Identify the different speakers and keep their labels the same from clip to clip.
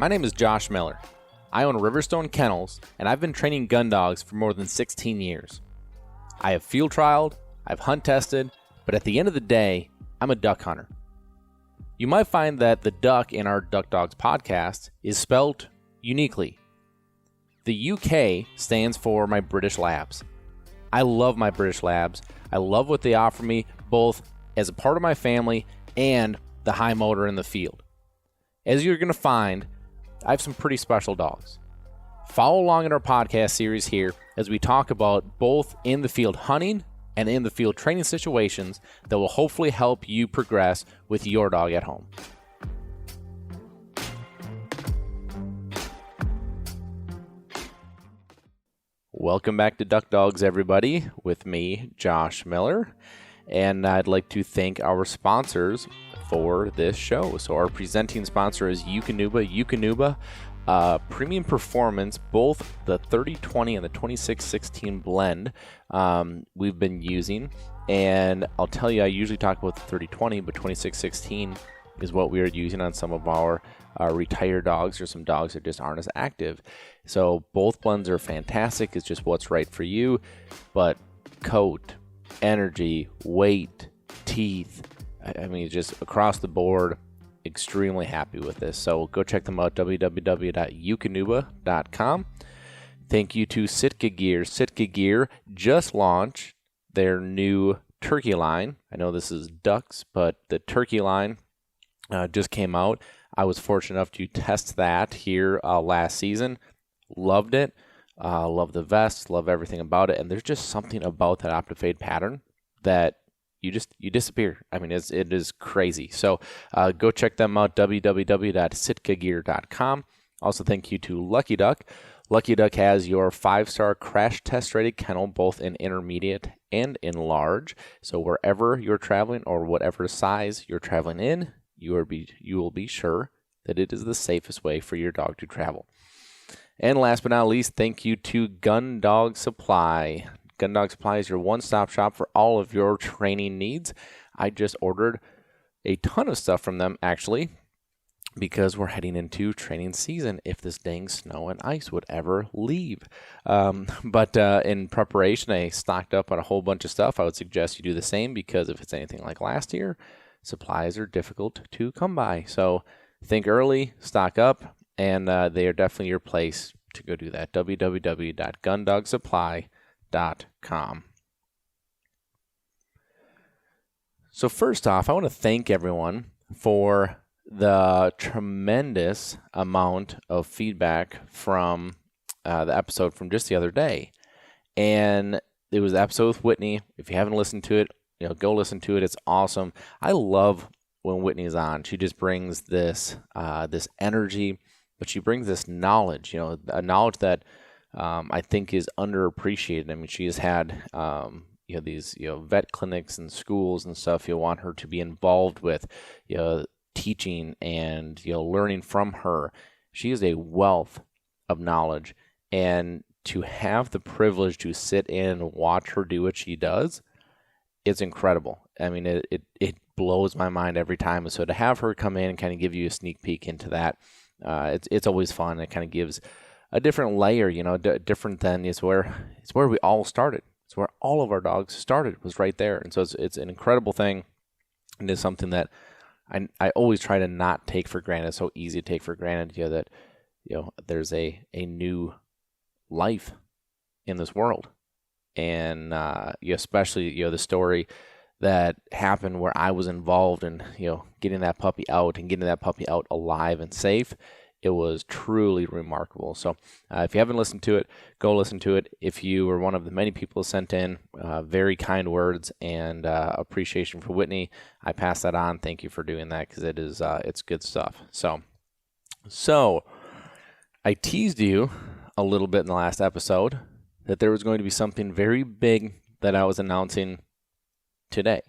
Speaker 1: My name is Josh Miller. I own Riverstone Kennels, and I've been training gun dogs for more than 16 years. I have field trialed, I've hunt tested, but at the end of the day, I'm a duck hunter. You might find that the duck in our Duck Dogs podcast is spelled uniquely. The UK stands for my British Labs. I love my British Labs. I love what they offer me, both as a part of my family and the high motor in the field. As you're going to find, I have some pretty special dogs. Follow along in our podcast series here as we talk about both in the field hunting and in the field training situations that will hopefully help you progress with your dog at home. Welcome back to Duck Dogs, everybody, with me, Josh Miller. And I'd like to thank our sponsors for this show. So our presenting sponsor is Yukonuba Premium Performance, both the 30-20 and the 26-16 blend we've been using. And I'll tell you, I usually talk about the 30-20, but 26-16 is what we are using on some of our retired dogs or some dogs that just aren't as active. So both blends are fantastic. It's just what's right for you. But coat, energy, weight, teeth, I mean, just across the board, extremely happy with this. So go check them out, www.yukonuba.com. Thank you to Sitka Gear. Sitka Gear just launched their new turkey line. I know this is ducks, but the turkey line just came out. I was fortunate enough to test that here last season. Loved it. Love the vest. Love everything about it. And there's just something about that optifade pattern that you disappear. I mean, it is crazy. So go check them out, www.sitkagear.com. Also, thank you to Lucky Duck. Lucky Duck has your 5-star crash test rated kennel, both in intermediate and in large. So wherever you're traveling or whatever size you're traveling in, you will be sure that it is the safest way for your dog to travel. And last but not least, thank you to Gun Dog Supply. Gun Dog Supply is your one-stop shop for all of your training needs. I just ordered a ton of stuff from them, actually, because we're heading into training season if this dang snow and ice would ever leave. But in preparation, I stocked up on a whole bunch of stuff. I would suggest you do the same because if it's anything like last year, supplies are difficult to come by. So think early, stock up, and they are definitely your place to go do that. www.gundogsupply.com. So first off, I want to thank everyone for the tremendous amount of feedback from the episode from just the other day. And it was the episode with Whitney. If you haven't listened to it, go listen to it. It's awesome. I love when Whitney's on. She just brings this energy, but she brings this knowledge, a knowledge that I think is underappreciated. I mean, she has had, these, vet clinics and schools and stuff. You want her to be involved with, teaching and, learning from her. She is a wealth of knowledge, and to have the privilege to sit in and watch her do what she does, it's incredible. I mean, it blows my mind every time. And so to have her come in and kind of give you a sneak peek into that, it's always fun. It kind of gives a different layer, different than it's where we all started. It's where all of our dogs started, was right there. And so it's an incredible thing. And it's something that I always try to not take for granted. It's so easy to take for granted, that, there's a new life in this world. And especially, the story that happened where I was involved in, getting that puppy out and getting that puppy out alive and safe. It was truly remarkable. So if you haven't listened to it, go listen to it. If you were one of the many people who sent in very kind words and appreciation for Whitney, I pass that on. Thank you for doing that, because it's good stuff. So I teased you a little bit in the last episode that there was going to be something very big that I was announcing today.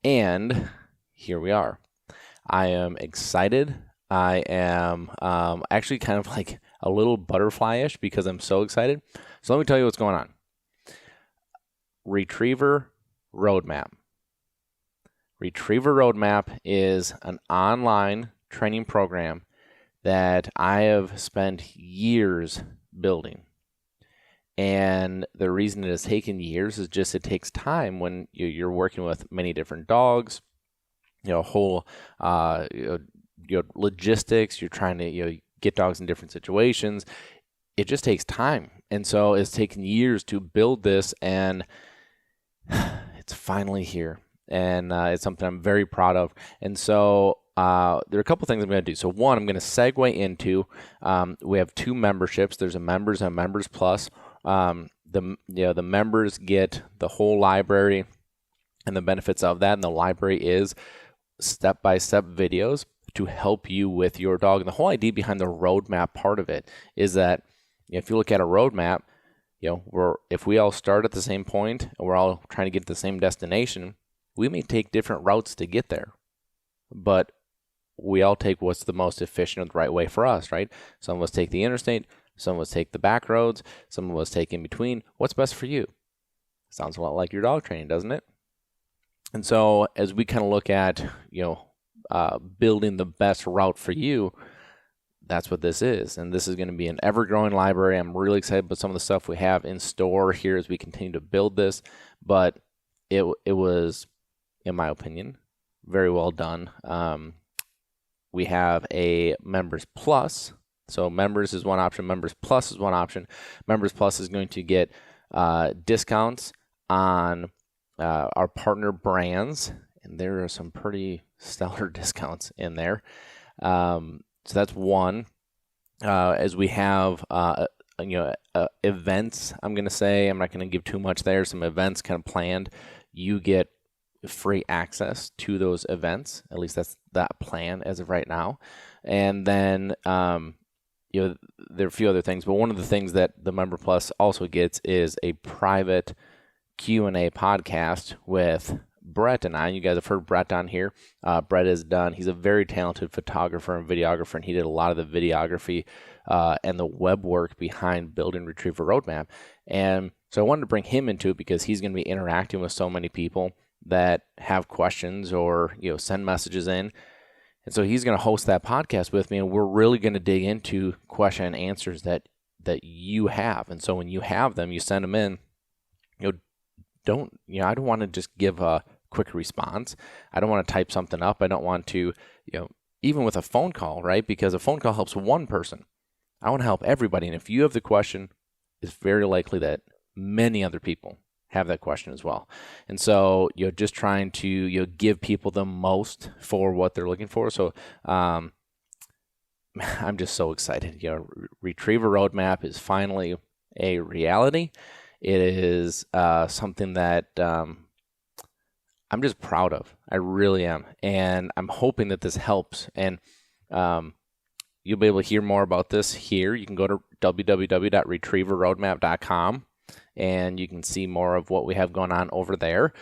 Speaker 1: And here we are. I am excited. I am actually kind of like a little butterfly-ish because I'm so excited. So let me tell you what's going on. Retriever Roadmap. Retriever Roadmap is an online training program that I have spent years building. And the reason it has taken years is just it takes time when you're working with many different dogs, whole logistics. You're trying to get dogs in different situations. It just takes time, and so it's taken years to build this, and it's finally here, and it's something I'm very proud of. And so there are a couple things I'm going to do. So one, I'm going to segue into we have 2 memberships. There's a members and a members plus. The members get the whole library and the benefits of that, and the library is step-by-step videos to help you with your dog. And the whole idea behind the roadmap part of it is that if you look at a roadmap, if we all start at the same point and we're all trying to get to the same destination, we may take different routes to get there, but we all take what's the most efficient or the right way for us, right? Some of us take the interstate, some of us take the back roads, some of us take in between. What's best for you? Sounds a lot like your dog training, doesn't it? And so as we kind of look at, building the best route for you, that's what this is. And this is going to be an ever-growing library. I'm really excited about some of the stuff we have in store here as we continue to build this. But it was, in my opinion, very well done. We have a Members Plus. So Members is one option. Members Plus is one option. Members Plus is going to get discounts on our partner brands. And there are some pretty stellar discounts in there. So that's one. As we have, events, I'm going to say, I'm not going to give too much there. Some events kind of planned. You get free access to those events. At least that's that plan as of right now. And then, there are a few other things. But one of the things that the Member Plus also gets is a private Q&A podcast with Brett and I. You guys have heard Brett on here. Brett he's a very talented photographer and videographer, and he did a lot of the videography and the web work behind building Retriever Roadmap. And so I wanted to bring him into it because he's going to be interacting with so many people that have questions or send messages in. And so he's going to host that podcast with me, and we're really going to dig into question and answers that you have. And so when you have them, you send them in. I don't want to just give a quick response. I don't want to type something up. I don't want to, even with a phone call, right? Because a phone call helps one person. I want to help everybody. And if you have the question, it's very likely that many other people have that question as well. And so, just trying to, give people the most for what they're looking for. So, I'm just so excited. Retriever Roadmap is finally a reality. It is something that I'm just proud of. I really am. And I'm hoping that this helps. And you'll be able to hear more about this here. You can go to www.retrieverroadmap.com and you can see more of what we have going on over there.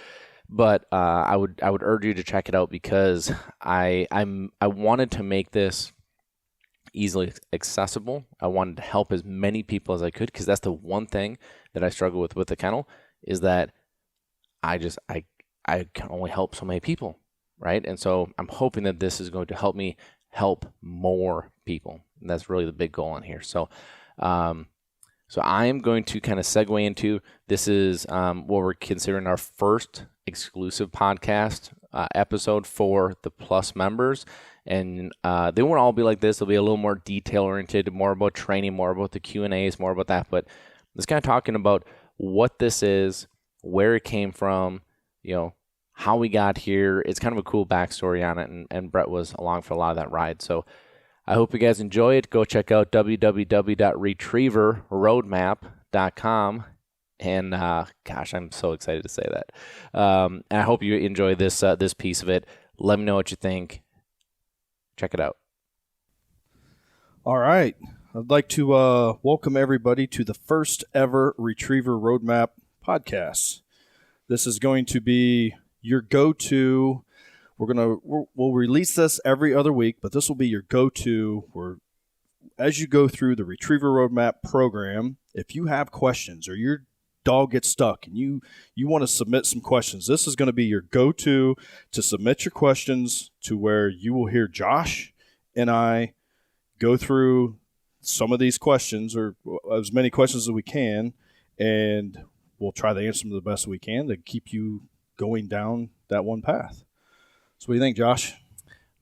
Speaker 1: But I would urge you to check it out because I wanted to make this easily accessible. I wanted to help as many people as I could because that's the one thing that I struggle with the kennel is that I can only help so many people, right? And so I'm hoping that this is going to help me help more people. And that's really the big goal in here. So I am going to kind of segue into this is what we're considering our first exclusive podcast episode for the Plus members. And they won't all be like this. They'll be a little more detail oriented, more about training, more about the Q&As, more about that. But it's kind of talking about what this is, where it came from, how we got here. It's kind of a cool backstory on it. And Brett was along for a lot of that ride. So I hope you guys enjoy it. Go check out www.retrieverroadmap.com. And gosh, I'm so excited to say that. And I hope you enjoy this piece of it. Let me know what you think. Check it out.
Speaker 2: All right. I'd like to welcome everybody to the first ever Retriever Roadmap podcast. This is going to be your go-to. We'll release this every other week, but this will be your go-to where as you go through the Retriever Roadmap program, if you have questions or your dog gets stuck and you want to submit some questions, this is going to be your go-to to submit your questions to where you will hear Josh and I go through some of these questions, or as many questions as we can, and we'll try to answer them the best we can to keep you going down that one path. So what do you think, Josh?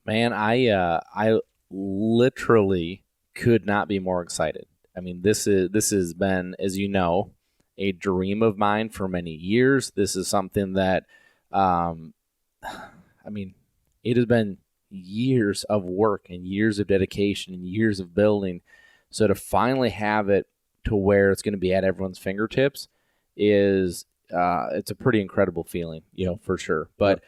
Speaker 1: Man, I literally could not be more excited. I mean, this has been, as you know, a dream of mine for many years. This is something that, I mean, it has been years of work and years of dedication and years of building. So to finally have it to where it's going to be at everyone's fingertips is it's a pretty incredible feeling, for sure. But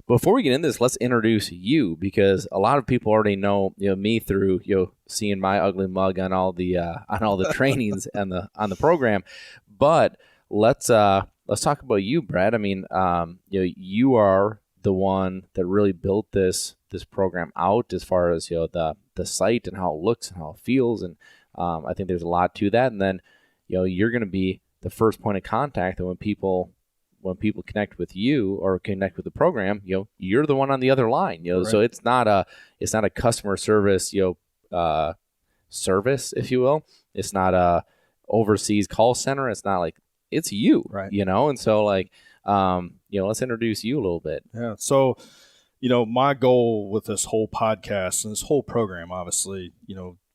Speaker 1: before we get into this, let's introduce you, because a lot of people already know me through seeing my ugly mug on all the trainings on the program. But let's talk about you, Brad. I mean, you are the one that really built this program out as far as the site and how it looks and how it feels, and I think there's a lot to that. And then you're going to be the first point of contact that when people connect with you or connect with the program, you're the one on the other line. Right. So it's not a customer service service, if you will. It's not a overseas call center. It's not like, it's you,
Speaker 2: right?
Speaker 1: And so let's introduce you a little bit.
Speaker 2: Yeah. So my goal with this whole podcast and this whole program, obviously,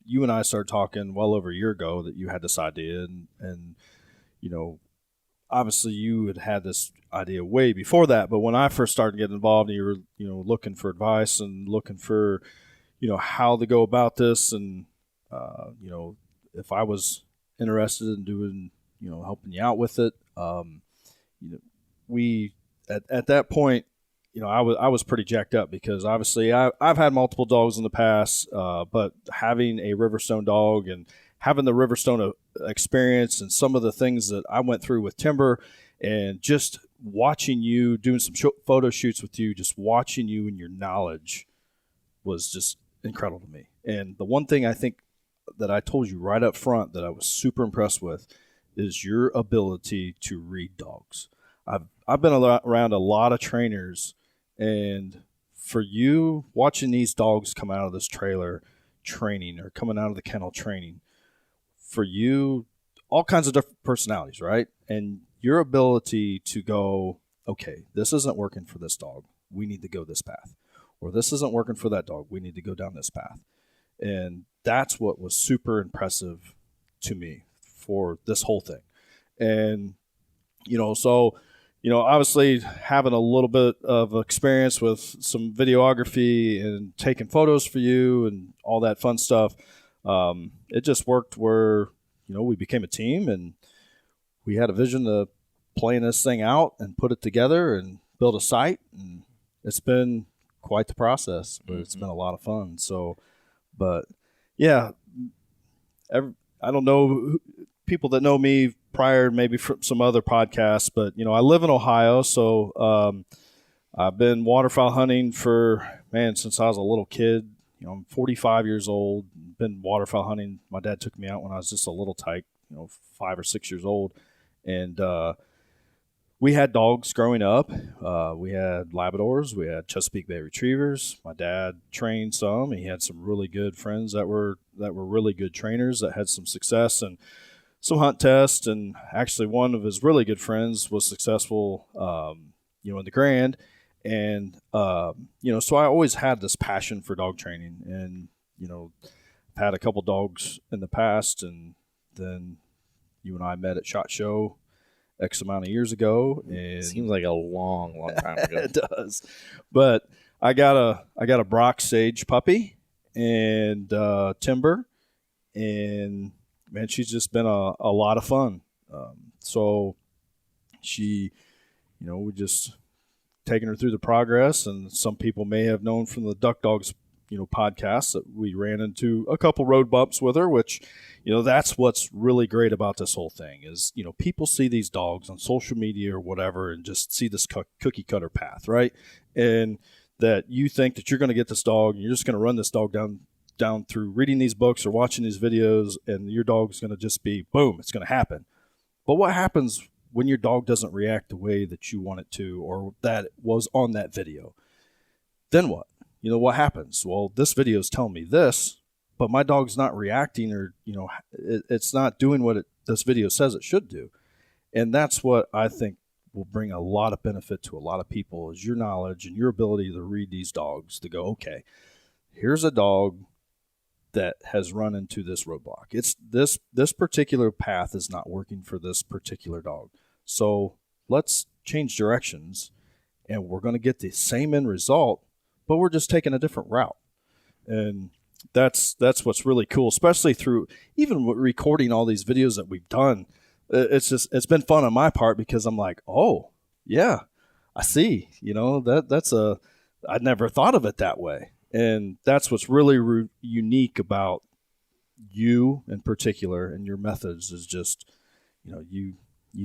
Speaker 2: you and I started talking well over a year ago that you had this idea, and obviously you had this idea way before that. But when I first started getting involved, and you were looking for advice and looking for how to go about this, and if I was interested in doing helping you out with it, we at that point, I was pretty jacked up, because obviously I've had multiple dogs in the past, but having a Riverstone dog and having the Riverstone experience and some of the things that I went through with Timber, and just watching you doing some photo shoots with you, just watching you and your knowledge was just incredible to me. And the one thing I think that I told you right up front that I was super impressed with is your ability to read dogs. I've been around a lot of trainers, and for you watching these dogs come out of this trailer training or coming out of the kennel training, for you, all kinds of different personalities, right? And your ability to go, okay, this isn't working for this dog, we need to go this path. Or this isn't working for that dog, we need to go down this path. And that's what was super impressive to me for this whole thing. And, so, obviously having a little bit of experience with some videography and taking photos for you and all that fun stuff, it just worked where, we became a team, and we had a vision to plan this thing out and put it together and build a site. And it's been quite the process, but it's been a lot of fun. So, but yeah, I don't know people that know me prior, maybe from some other podcasts, but I live in Ohio, so I've been waterfowl hunting since I was a little kid. I'm 45 years old. Been waterfowl hunting. My dad took me out when I was just a little tyke, 5 or 6 years old, and we had dogs growing up. We had Labradors. We had Chesapeake Bay Retrievers. My dad trained some. He had some really good friends that were really good trainers that had some success and some hunt tests. And actually, one of his really good friends was successful, in the Grand. And so I always had this passion for dog training. And I've had a couple dogs in the past, and then you and I met at SHOT Show X amount of years ago, and
Speaker 1: seems like a long time ago.
Speaker 2: It does. But I got a Brock Sage puppy and Timber, and man, she's just been a lot of fun. So she, we just taking her through the progress, and some people may have known from the Duck Dogs podcast that we ran into a couple road bumps with her, which that's what's really great about this whole thing is people see these dogs on social media or whatever and just see this cookie cutter path, right? And that you think that you're going to get this dog and you're just going to run this dog down through reading these books or watching these videos, and your dog's going to just be boom, it's going to happen. But what happens when your dog doesn't react the way that you want it to, or that was on that video? Then what? What happens? Well, this video is telling me this, but my dog's not reacting, or it's not doing what this video says it should do. And that's what I think will bring a lot of benefit to a lot of people, is your knowledge and your ability to read these dogs, to go, okay, here's a dog that has run into this roadblock. It's this particular path is not working for this particular dog. So let's change directions, and we're going to get the same end result, but we're just taking a different route. And that's what's really cool, especially through even recording all these videos that we've done. It's been fun on my part, because I'm like, oh yeah, I see, I'd never thought of it that way. And that's what's really unique about you in particular, and your methods is just, you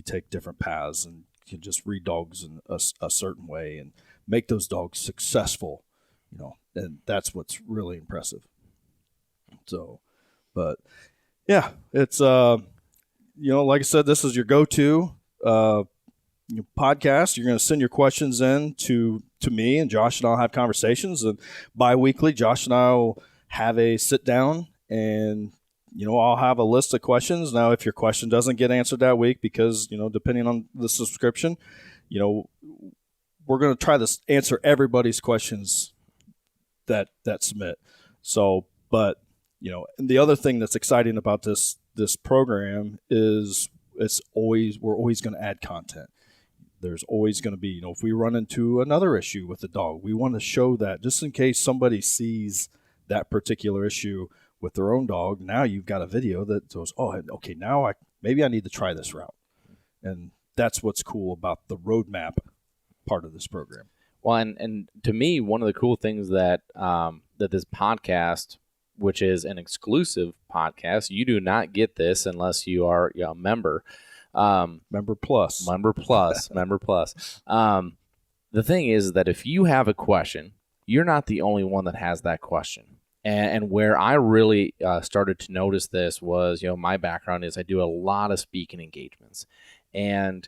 Speaker 2: take different paths and can just read dogs in a certain way and make those dogs successful, and that's what's really impressive. So, but yeah, it's, like I said, this is your go-to podcast. You're going to send your questions in to me, and Josh and I'll have conversations. And bi-weekly, Josh and I will have a sit down, and I'll have a list of questions. Now, if your question doesn't get answered that week, because depending on the subscription, we're going to try to answer everybody's questions that submit. So, but and the other thing that's exciting about this program is we're always going to add content. There's always going to be, if we run into another issue with the dog, we want to show that, just in case somebody sees that particular issue with their own dog. Now you've got a video that goes, oh, okay, now maybe I need to try this route. And that's what's cool about the roadmap part of this program.
Speaker 1: Well, and to me, one of the cool things that that this podcast, which is an exclusive podcast, you do not get this unless you are a member.
Speaker 2: Member plus.
Speaker 1: The thing is that if you have a question, you're not the only one that has that question. And where I really started to notice this was, my background is I do a lot of speaking engagements. And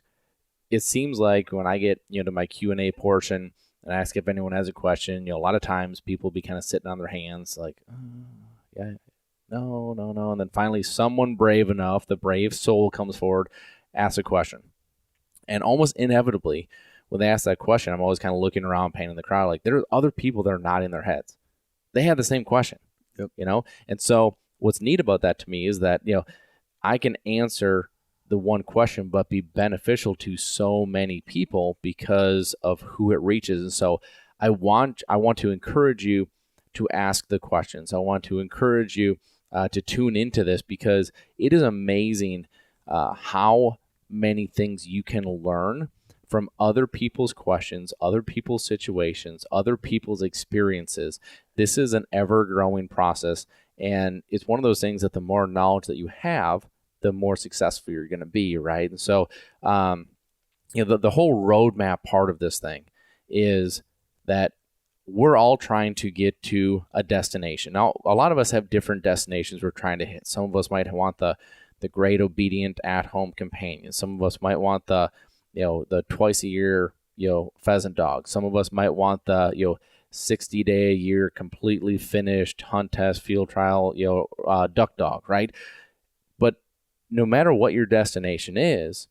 Speaker 1: it seems like when I get, to my Q&A portion and I ask if anyone has a question, a lot of times people be kind of sitting on their hands like, yeah, no. And then finally someone brave enough, the brave soul comes forward, asks a question. And almost inevitably, when they ask that question, I'm always kind of looking around, painting the crowd. Like, there are other people that are nodding their heads. They have the same question,
Speaker 2: yep.
Speaker 1: And so what's neat about that to me is that, I can answer the one question, but be beneficial to so many people because of who it reaches. And so I want to encourage you to ask the questions. I want to encourage you to tune into this, because it is amazing how many things you can learn from other people's questions, other people's situations, other people's experiences. This is an ever-growing process, and it's one of those things that the more knowledge that you have, the more successful you're going to be, right? And so, the whole roadmap part of this thing is that we're all trying to get to a destination. Now, a lot of us have different destinations we're trying to hit. Some of us might want the great obedient at-home companion. Some of us might want the twice a year, pheasant dog. Some of us might want the, 60-day a year completely finished hunt test field trial, duck dog, right? But no matter what your destination is,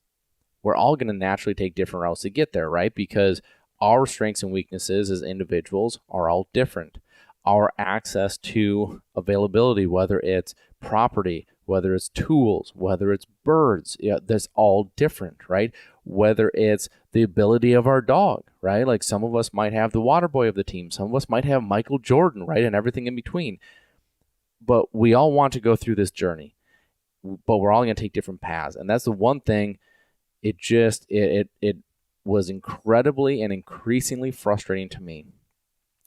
Speaker 1: we're all going to naturally take different routes to get there, right? Because our strengths and weaknesses as individuals are all different. Our access to availability, whether it's property, whether it's tools, whether it's birds, that's all different, right? Whether it's the ability of our dog, right? Like, some of us might have the water boy of the team. Some of us might have Michael Jordan, right? And everything in between. But we all want to go through this journey, but we're all going to take different paths. And that's the one thing. It was incredibly and increasingly frustrating to me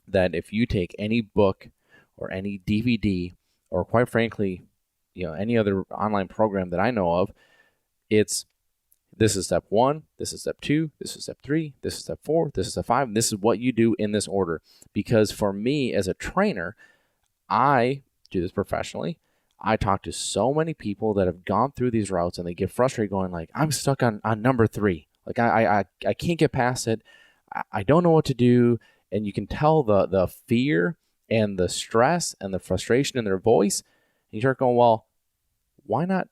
Speaker 1: that if you take any book or any DVD, or quite frankly, any other online program that I know of, this is step 1, this is step 2, this is step 3, this is step 4, this is step 5, and this is what you do in this order. Because for me as a trainer, I do this professionally. I talk to so many people that have gone through these routes, and they get frustrated going like, I'm stuck on number 3. Like, I can't get past it. I don't know what to do. And you can tell the fear and the stress and the frustration in their voice. And you start going, well, why not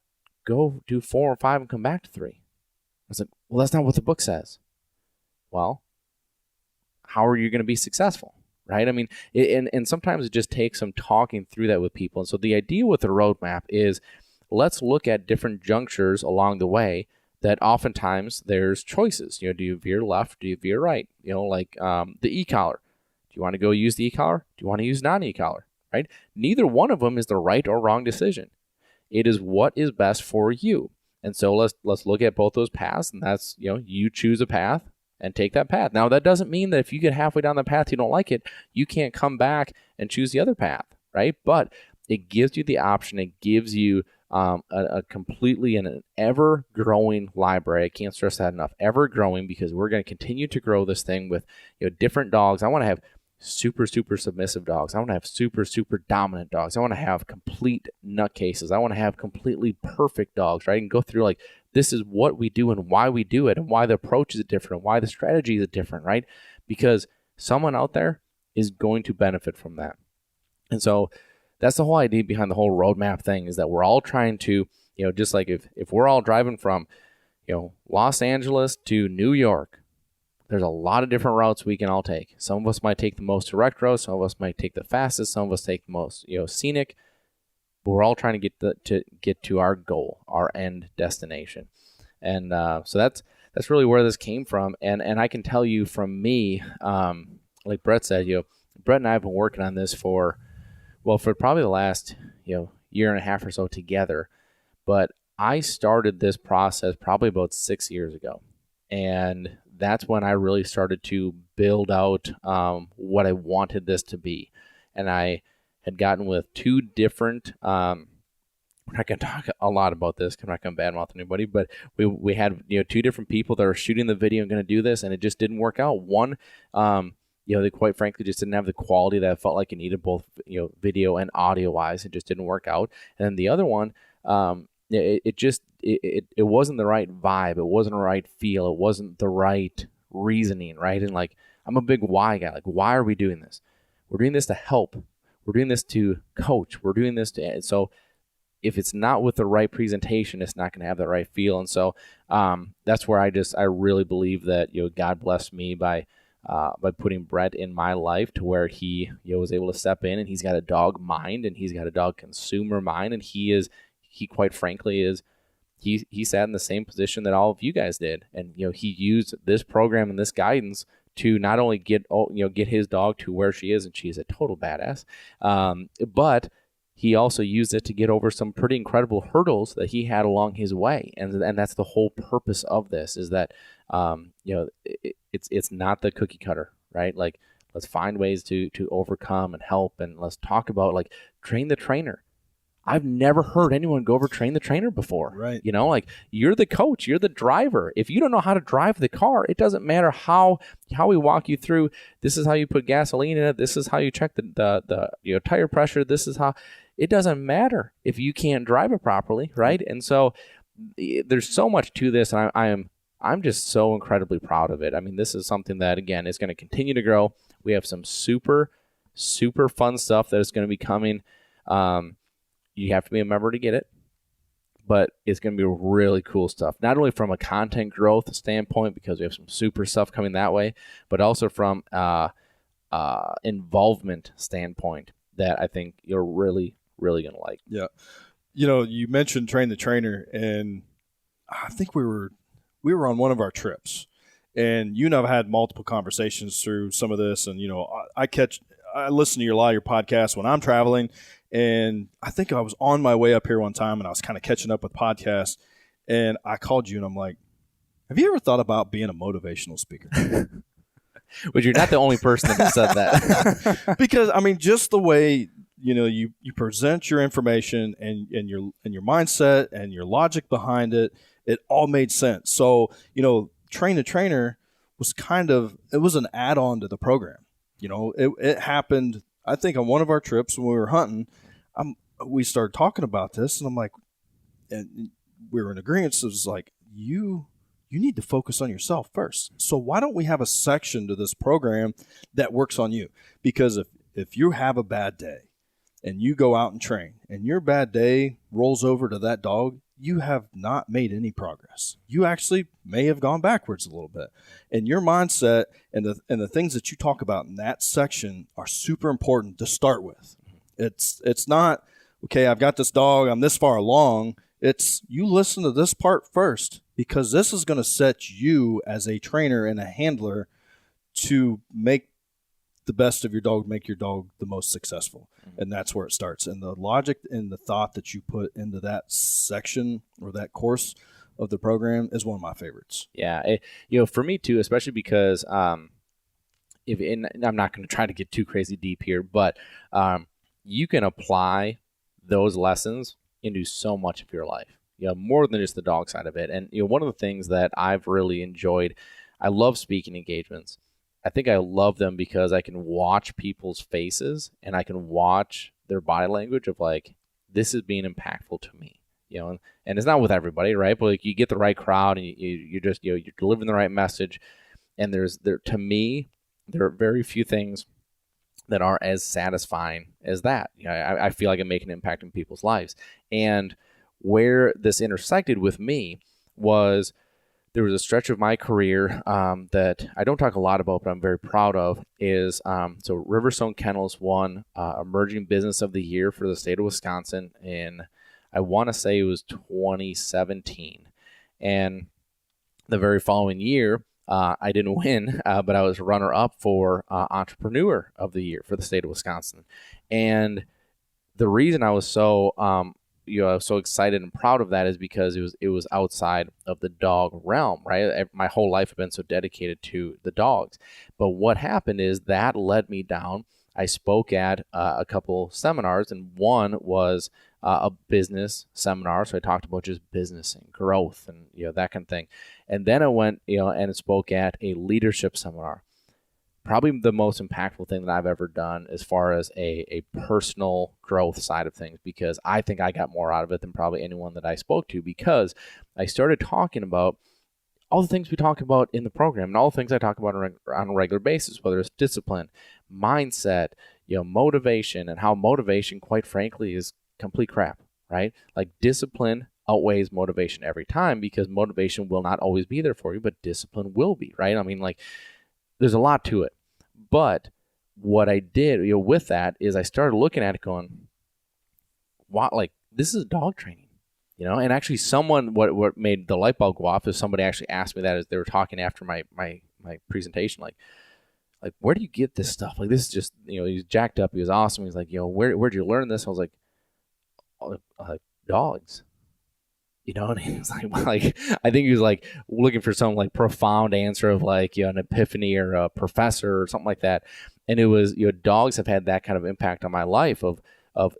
Speaker 1: go do 4 or 5 and come back to 3? I was like, well, that's not what the book says. Well, how are you going to be successful? Right? I mean, and sometimes it just takes some talking through that with people. And so the idea with the roadmap is let's look at different junctures along the way that oftentimes there's choices. Do you veer left? Do you veer right? Like the e-collar. Do you want to go use the e-collar? Do you want to use non-e-collar? Right? Neither one of them is the right or wrong decision. It is what is best for you. And so let's look at both those paths, and that's, you choose a path and take that path. Now, that doesn't mean that if you get halfway down the path, you don't like it, you can't come back and choose the other path, right? But it gives you the option. It gives you a completely and an ever-growing library. I can't stress that enough. Ever-growing, because we're going to continue to grow this thing with different dogs. I want to have super, super submissive dogs. I want to have super, super dominant dogs. I want to have complete nutcases. I want to have completely perfect dogs, right? And go through like, this is what we do and why we do it and why the approach is different and why the strategy is different, right? Because someone out there is going to benefit from that. And so that's the whole idea behind the whole roadmap thing, is that we're all trying to, just like if we're all driving from, Los Angeles to New York, there's a lot of different routes we can all take. Some of us might take the most direct route. Some of us might take the fastest. Some of us take the most, scenic. But we're all trying to get to our goal, our end destination. And so that's really where this came from. And I can tell you from me, like Brett said, Brett and I have been working on this for probably the last, year and a half or so together. But I started this process probably about 6 years ago. And that's when I really started to build out what I wanted this to be. And I had gotten with 2 different, we're not going to talk a lot about this because I'm not going to badmouth anybody, but we had 2 different people that were shooting the video and going to do this, and it just didn't work out. One, they quite frankly just didn't have the quality that I felt like it needed, both video and audio wise. It just didn't work out. And then the other one, it wasn't the right vibe. It wasn't the right feel. It wasn't the right reasoning, right? And like, I'm a big why guy. Like, why are we doing this? We're doing this to help. We're doing this to coach. We're doing this to, so if it's not with the right presentation, it's not going to have the right feel. And so that's where I really believe that, God blessed me by putting Brett in my life to where he was able to step in, and he's got a dog mind and he's got a dog consumer mind. And he quite frankly is, he sat in the same position that all of you guys did. And, he used this program and this guidance to not only get his dog to where she is, and she is a total badass, but he also used it to get over some pretty incredible hurdles that he had along his way. And that's the whole purpose of this, is that, it's not the cookie cutter, right? Like, let's find ways to overcome and help. And let's talk about, like, train the trainer. I've never heard anyone go over train the trainer before.
Speaker 2: Right.
Speaker 1: Like, you're the coach, you're the driver. If you don't know how to drive the car, it doesn't matter how we walk you through. This is how you put gasoline in it. This is how you check the tire pressure. This is how. It doesn't matter if you can't drive it properly, right? And so there's so much to this, and I'm just so incredibly proud of it. I mean, this is something that, again, is going to continue to grow. We have some super, super fun stuff that is going to be coming. You have to be a member to get it, but it's going to be really cool stuff. Not only from a content growth standpoint, because we have some super stuff coming that way, but also from involvement standpoint that I think you're really, really going to like.
Speaker 2: Yeah. You mentioned train the trainer, and I think we were on one of our trips, and you and I've had multiple conversations through some of this. And, I listen to a lot of your podcasts when I'm traveling, and I think I was on my way up here one time, and I was kind of catching up with podcasts, and I called you, and I'm like, have you ever thought about being a motivational speaker?
Speaker 1: But you're not the only person that said that.
Speaker 2: Because, I mean, just the way, you present your information and your mindset and your logic behind it, it all made sense. So, Train the Trainer was it was an add-on to the program. It happened, I think, on one of our trips when we were hunting. We started talking about this, and I'm like, and we were in agreement. So it was like, you need to focus on yourself first. So why don't we have a section to this program that works on you? Because if you have a bad day and you go out and train and your bad day rolls over to that dog, you have not made any progress. You actually may have gone backwards a little bit. And your mindset and the things that you talk about in that section are super important to start with. It's not, okay, I've got this dog, I'm this far along. It's you listen to this part first, because this is going to set you as a trainer and a handler to make the best of your dog, make your dog the most successful. And that's where it starts. And the logic and the thought that you put into that section or that course of the program is one of my favorites.
Speaker 1: Yeah. For me too, especially because I'm not going to try to get too crazy deep here, but you can apply those lessons into so much of your life, more than just the dog side of it. And, one of the things that I've really enjoyed, I love speaking engagements. I think I love them because I can watch people's faces and I can watch their body language of like, this is being impactful to me, and it's not with everybody, right? But like you get the right crowd and you just, you're delivering the right message. And to me, there are very few things that are as satisfying as that. I feel like I'm making an impact in people's lives. And where this intersected with me was, there was a stretch of my career that I don't talk a lot about, but I'm very proud of, is so Riverstone Kennels won Emerging Business of the Year for the state of Wisconsin in, I want to say it was 2017. And the very following year, I didn't win, but I was runner-up for Entrepreneur of the Year for the state of Wisconsin. And the reason I was so so excited and proud of that is because it was outside of the dog realm, right? My whole life I've been so dedicated to the dogs. But what happened is that led me down. I spoke at a couple seminars, and one was a business seminar. So I talked about just business and growth and that kind of thing. And then I went and spoke at a leadership seminar. Probably the most impactful thing that I've ever done as far as a personal growth side of things, because I think I got more out of it than probably anyone that I spoke to, because I started talking about all the things we talk about in the program and all the things I talk about on a regular basis, whether it's discipline, mindset, motivation, and how motivation, quite frankly, is complete crap, right? Like discipline outweighs motivation every time, because motivation will not always be there for you, but discipline will be, right? I mean, like, there's a lot to it. But what I did with that is I started looking at it going, wow, like this is dog training, and actually what made the light bulb go off is somebody actually asked me that as they were talking after my presentation, like where do you get this stuff? Like this is just, he's jacked up. He was awesome. He's like, where'd you learn this? I was like, dogs. And he was like, I think he was like looking for some like profound answer of like, an epiphany or a professor or something like that. And it was, dogs have had that kind of impact on my life of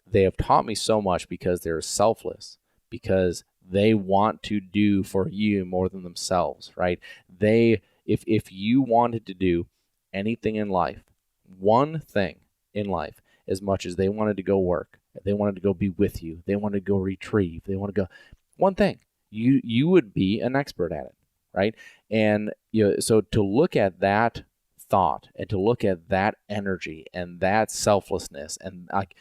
Speaker 1: they have taught me so much because they're selfless, because they want to do for you more than themselves, right? If you wanted to do anything in life, one thing in life, as much as they wanted to go work, they wanted to go be with you, they wanted to go retrieve, they want to go, one thing, you would be an expert at it, right? And so to look at that thought and to look at that energy and that selflessness, and like,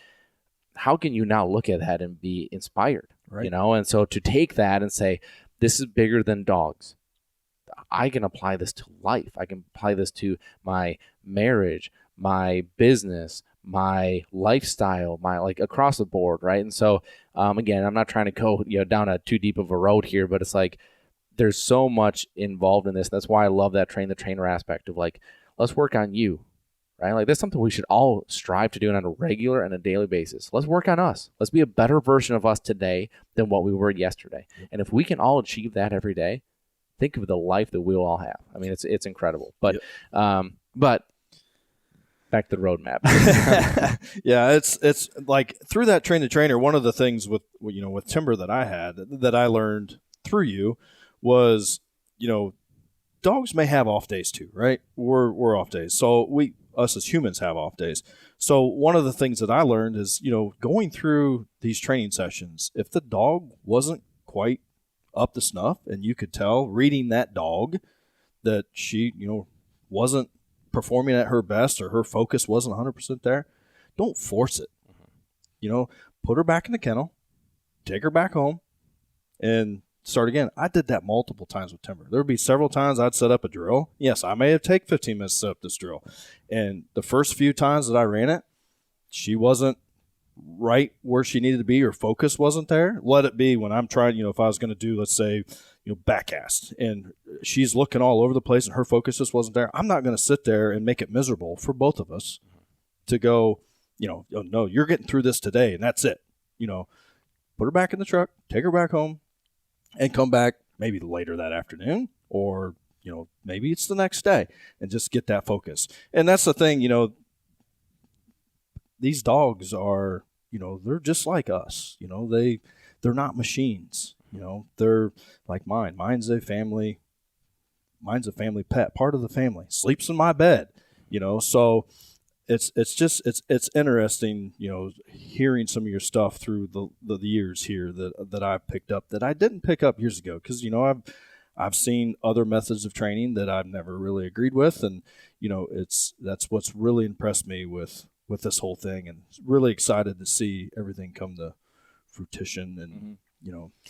Speaker 1: how can you now look at that and be inspired,
Speaker 2: right?
Speaker 1: And so to take that and say, this is bigger than dogs. I can apply this to life. I can apply this to my marriage, my business, my lifestyle, my like across the board, right? And so again, I'm not trying to go down a too deep of a road here, but it's like there's so much involved in this. That's why I love that train the trainer aspect of like, let's work on you, right? Like that's something we should all strive to do on a regular and a daily basis. Let's work on us. Let's be a better version of us today than what we were yesterday. And if we can all achieve that every day, think of the life that we'll all have. I mean, it's incredible. But but back to the roadmap.
Speaker 2: Yeah, it's like through that train the trainer, one of the things with Timber that I had that I learned through you was, dogs may have off days too, right? We're off days. So us as humans have off days. So one of the things that I learned is, going through these training sessions, if the dog wasn't quite up to snuff and you could tell reading that dog that she, wasn't performing at her best or her focus wasn't 100% there, don't force it. Put her back in the kennel, take her back home, and start again. I did that multiple times with Timber. There would be several times I'd set up a drill. Yes, I may have taken 15 minutes to set up this drill. And the first few times that I ran it, she wasn't right where she needed to be. Her focus wasn't there. Let it be when I'm trying, if I was going to do, let's say, backcast, and she's looking all over the place and her focus just wasn't there. I'm not going to sit there and make it miserable for both of us to go, oh, no, you're getting through this today and that's it. Put her back in the truck, take her back home, and come back maybe later that afternoon, or maybe it's the next day, and just get that focus. And that's the thing, these dogs are, they're just like us. They're not machines. They're like mine. Mine's a family pet, part of the family. Sleeps in my bed. So it's interesting, hearing some of your stuff through the years here that I've picked up that I didn't pick up years ago, because I've seen other methods of training that I've never really agreed with, and that's what's really impressed me with this whole thing, and really excited to see everything come to fruition, and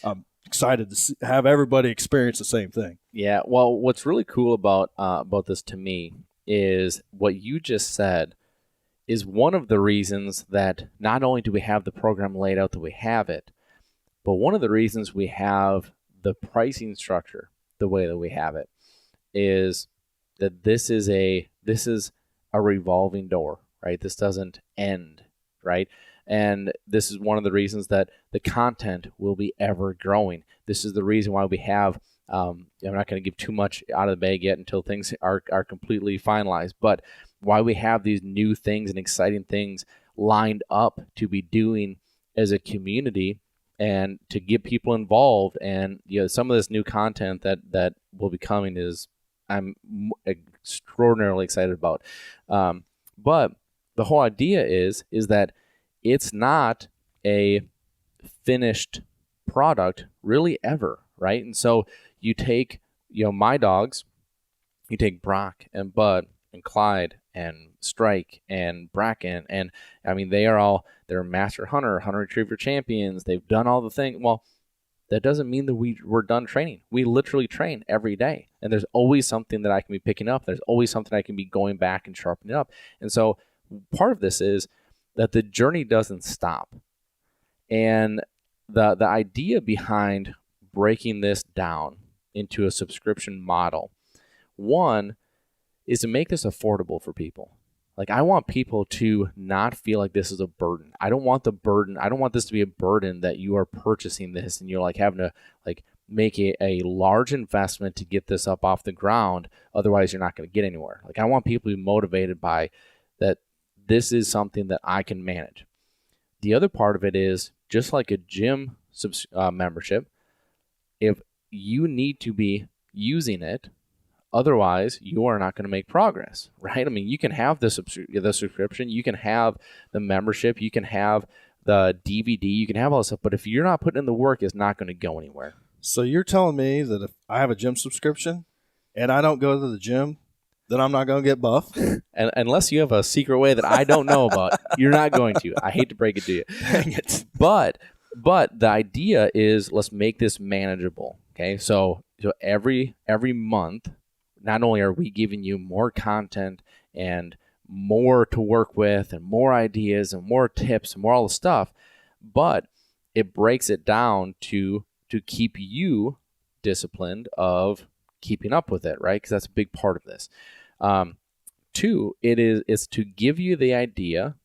Speaker 2: I'm excited to have everybody experience the same thing.
Speaker 1: Yeah, well, what's really cool about this to me is what you just said is one of the reasons that not only do we have the program laid out that we have it, but one of the reasons we have the pricing structure the way that we have it is that this is a revolving door, right? This doesn't end, right? And this is one of the reasons that the content will be ever growing. This is the reason why we have, I'm not going to give too much out of the bag yet until things are completely finalized, but why we have these new things and exciting things lined up to be doing as a community and to get people involved. And some of this new content that will be coming is I'm extraordinarily excited about. But the whole idea is that it's not a finished product really ever, right? And so you take, my dogs, you take Brock and Bud and Clyde and Strike and Bracken, and I mean, they're master hunter retriever champions. They've done all the things. Well, that doesn't mean that we're done training. We literally train every day, and there's always something that I can be picking up. There's always something I can be going back and sharpening up. And so part of this is that the journey doesn't stop. And the idea behind breaking this down into a subscription model, one, is to make this affordable for people. Like, I want people to not feel like this is a burden. I don't want this to be a burden that you are purchasing this and you're like having to like make a large investment to get this up off the ground. Otherwise, you're not going to get anywhere. Like, I want people to be motivated by that. This is something that I can manage. The other part of it is just like a gym membership. If you need to be using it, otherwise, you are not going to make progress, right? I mean, you can have the subscription, you can have the membership, you can have the DVD, you can have all this stuff, but if you're not putting in the work, it's not going to go anywhere.
Speaker 2: So you're telling me that if I have a gym subscription and I don't go to the gym, then I'm not going to get buff?
Speaker 1: And unless you have a secret way that I don't know about, you're not going to. I hate to break it to you.
Speaker 2: Dang it.
Speaker 1: But the idea is, let's make this manageable, okay? So every month, not only are we giving you more content and more to work with and more ideas and more tips and more all the stuff, but it breaks it down to keep you disciplined of keeping up with it, right? Because that's a big part of this. Two, it's to give you the idea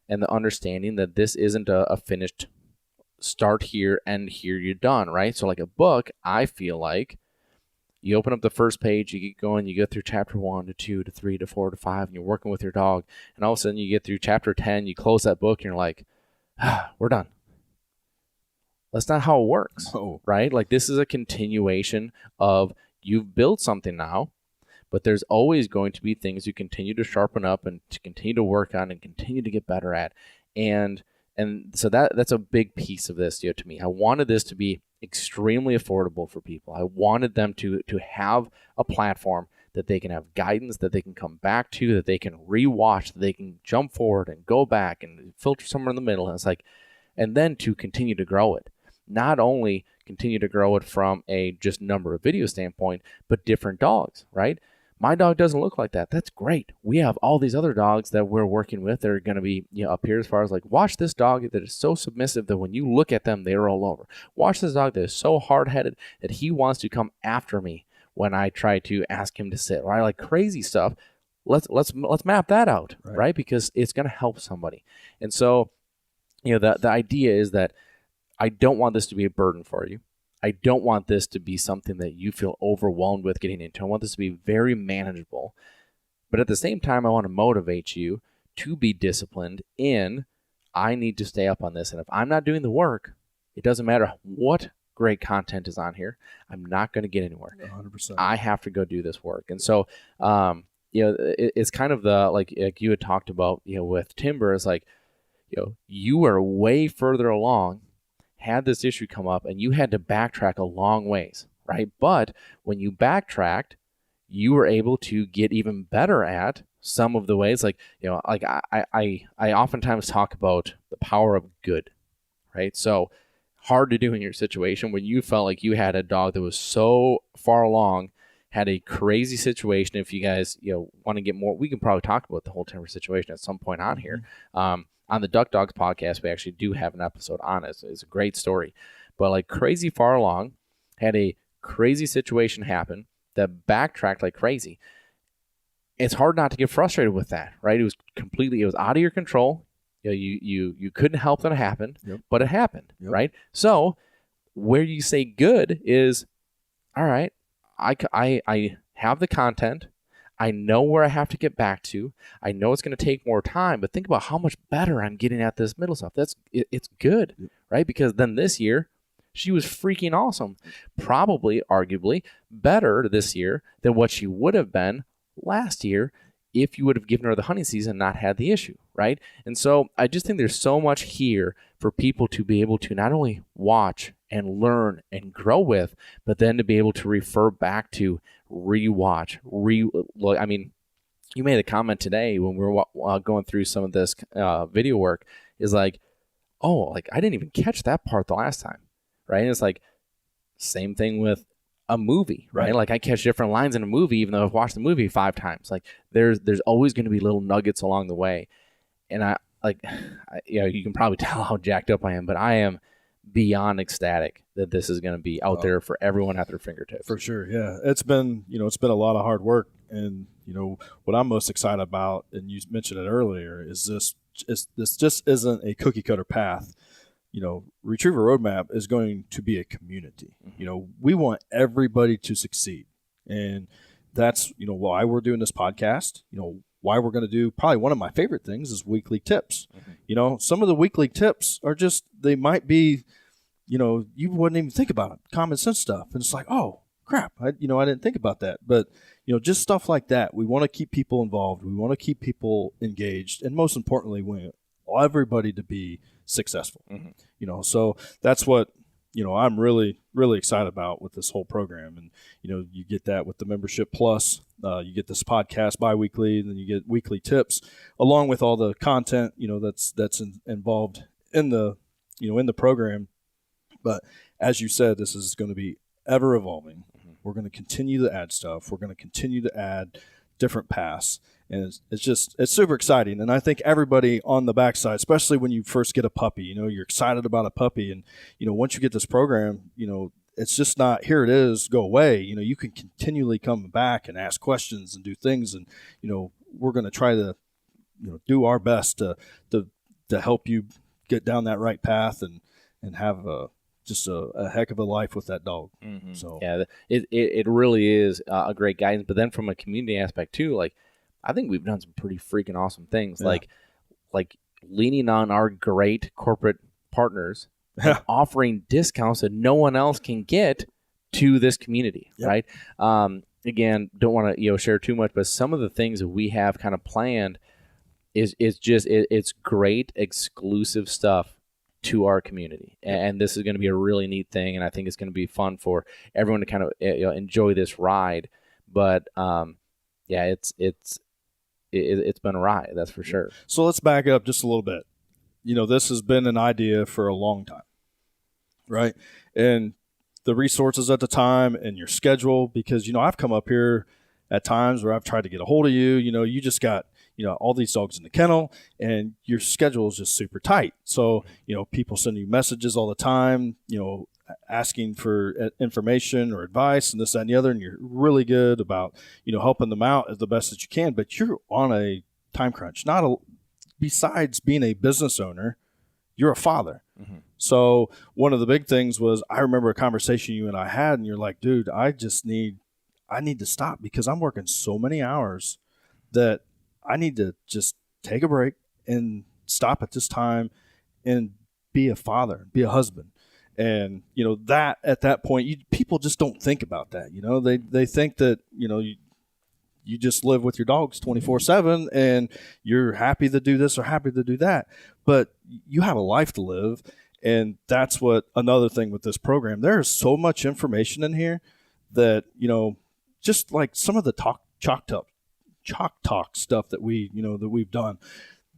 Speaker 1: and the understanding that this isn't a finished start here, end here, you're done, right? So like a book, I feel like you open up the first page, you get going, you go through chapter 1 to 2 to 3 to 4 to 5, and you're working with your dog, and all of a sudden you get through chapter 10, you close that book, and you're like, we're done. That's not how it works, right? Like, this is a continuation of, you've built something now, but there's always going to be things you continue to sharpen up and to continue to work on and continue to get better at. And so that's a big piece of this, to me. I wanted this to be extremely affordable for people. I wanted them to have a platform that they can have guidance, that they can come back to, that they can rewatch, that they can jump forward and go back and filter somewhere in the middle. And it's like, and then to continue to grow it. Not only continue to grow it from a just number of video standpoint, but different dogs, right? My dog doesn't look like that. That's great. We have all these other dogs that we're working with that are going to be, up here as far as like, watch this dog that is so submissive that when you look at them, they roll over. Watch this dog that is so hard-headed that he wants to come after me when I try to ask him to sit, right? Like crazy stuff. Let's map that out, right? Because it's going to help somebody. And so, the idea is that I don't want this to be a burden for you. I don't want this to be something that you feel overwhelmed with getting into. I want this to be very manageable. But at the same time, I want to motivate you to be disciplined in, I need to stay up on this. And if I'm not doing the work, it doesn't matter what great content is on here. I'm not going to get anywhere.
Speaker 2: 100%.
Speaker 1: I have to go do this work. And so, it's kind of like you had talked about, with timber, is like, you are way further along, had this issue come up, and you had to backtrack a long ways, right? But when you backtracked, you were able to get even better at some of the ways. Like, I oftentimes talk about the power of good, right? So hard to do in your situation when you felt like you had a dog that was so far along, had a crazy situation. If you guys, want to get more, we can probably talk about the whole timber situation at some point on here. On the Duck Dogs podcast, we actually do have an episode on it. It's a great story. But like crazy far along, had a crazy situation happen that backtracked like crazy. It's hard not to get frustrated with that, right? It was out of your control. You couldn't help that it happened, but it happened, right? So where you say good is, all right, I have the content. I know where I have to get back to. I know it's going to take more time, but think about how much better I'm getting at this middle stuff. It's good, right? Because then this year, she was freaking awesome. Probably, arguably, better this year than what she would have been last year if you would have given her the hunting season and not had the issue, right? And so I just think there's so much here for people to be able to not only watch and learn and grow with, but then to be able to refer back to, rewatch, look. I mean, you made a comment today when we were going through some of this video work, is like, oh, like I didn't even catch that part the last time, right? And it's like, same thing with a movie, right? Like I catch different lines in a movie, even though I've watched the movie 5 times. Like there's always going to be little nuggets along the way. And you can probably tell how jacked up I am, but I am beyond ecstatic that this is going to be out there for everyone at their fingertips.
Speaker 2: For sure. Yeah. It's been a lot of hard work. And, what I'm most excited about, and you mentioned it earlier, is this just isn't a cookie cutter path. Retriever Roadmap is going to be a community. We want everybody to succeed. And that's, why we're doing this podcast, why we're going to do probably one of my favorite things is weekly tips. Some of the weekly tips are just, they might be, you wouldn't even think about it, common sense stuff. And it's like, oh, crap, I didn't think about that. But, just stuff like that. We want to keep people involved. We want to keep people engaged. And most importantly, we want everybody to be successful. So that's what, I'm really, really excited about with this whole program. And, you get that with the membership plus, you get this podcast bi-weekly, and then you get weekly tips along with all the content, that's involved in the, in the program. But as you said, this is going to be ever evolving. We're going to continue to add stuff. We're going to continue to add different paths. And it's super exciting. And I think everybody on the backside, especially when you first get a puppy, you're excited about a puppy. And, once you get this program, it's just not, here it is, go away. You can continually come back and ask questions and do things. And, we're going to try to, do our best to help you get down that right path and have just a heck of a life with that dog. So
Speaker 1: yeah, it really is a great guidance. But then from a community aspect too, like I think we've done some pretty freaking awesome things, like leaning on our great corporate partners and offering discounts that no one else can get to this community, right? Again, don't want to share too much, but some of the things that we have kind of planned is it's great exclusive stuff to our community, and this is going to be a really neat thing, and I think it's going to be fun for everyone to kind of enjoy this ride. But Yeah, it's been a ride, that's for sure.
Speaker 2: So let's back up just a little bit. This has been an idea for a long time, right? And the resources at the time and your schedule, because, I've come up here at times where I've tried to get a hold of you. You just got, all these dogs in the kennel and your schedule is just super tight. So, people send you messages all the time, asking for information or advice and this, that, and the other. And you're really good about, helping them out as the best that you can, but you're on a time crunch. Besides being a business owner, you're a father. Mm-hmm. So one of the big things was, I remember a conversation you and I had, and you're like, dude, I need to stop because I'm working so many hours that I need to just take a break and stop at this time and be a father, be a husband. And, that at that point, people just don't think about that. They think that, you just live with your dogs 24/7 and you're happy to do this or happy to do that. But you have a life to live. And that's what another thing with this program, there is so much information in here that, just like some of the chalk talk stuff that we've done,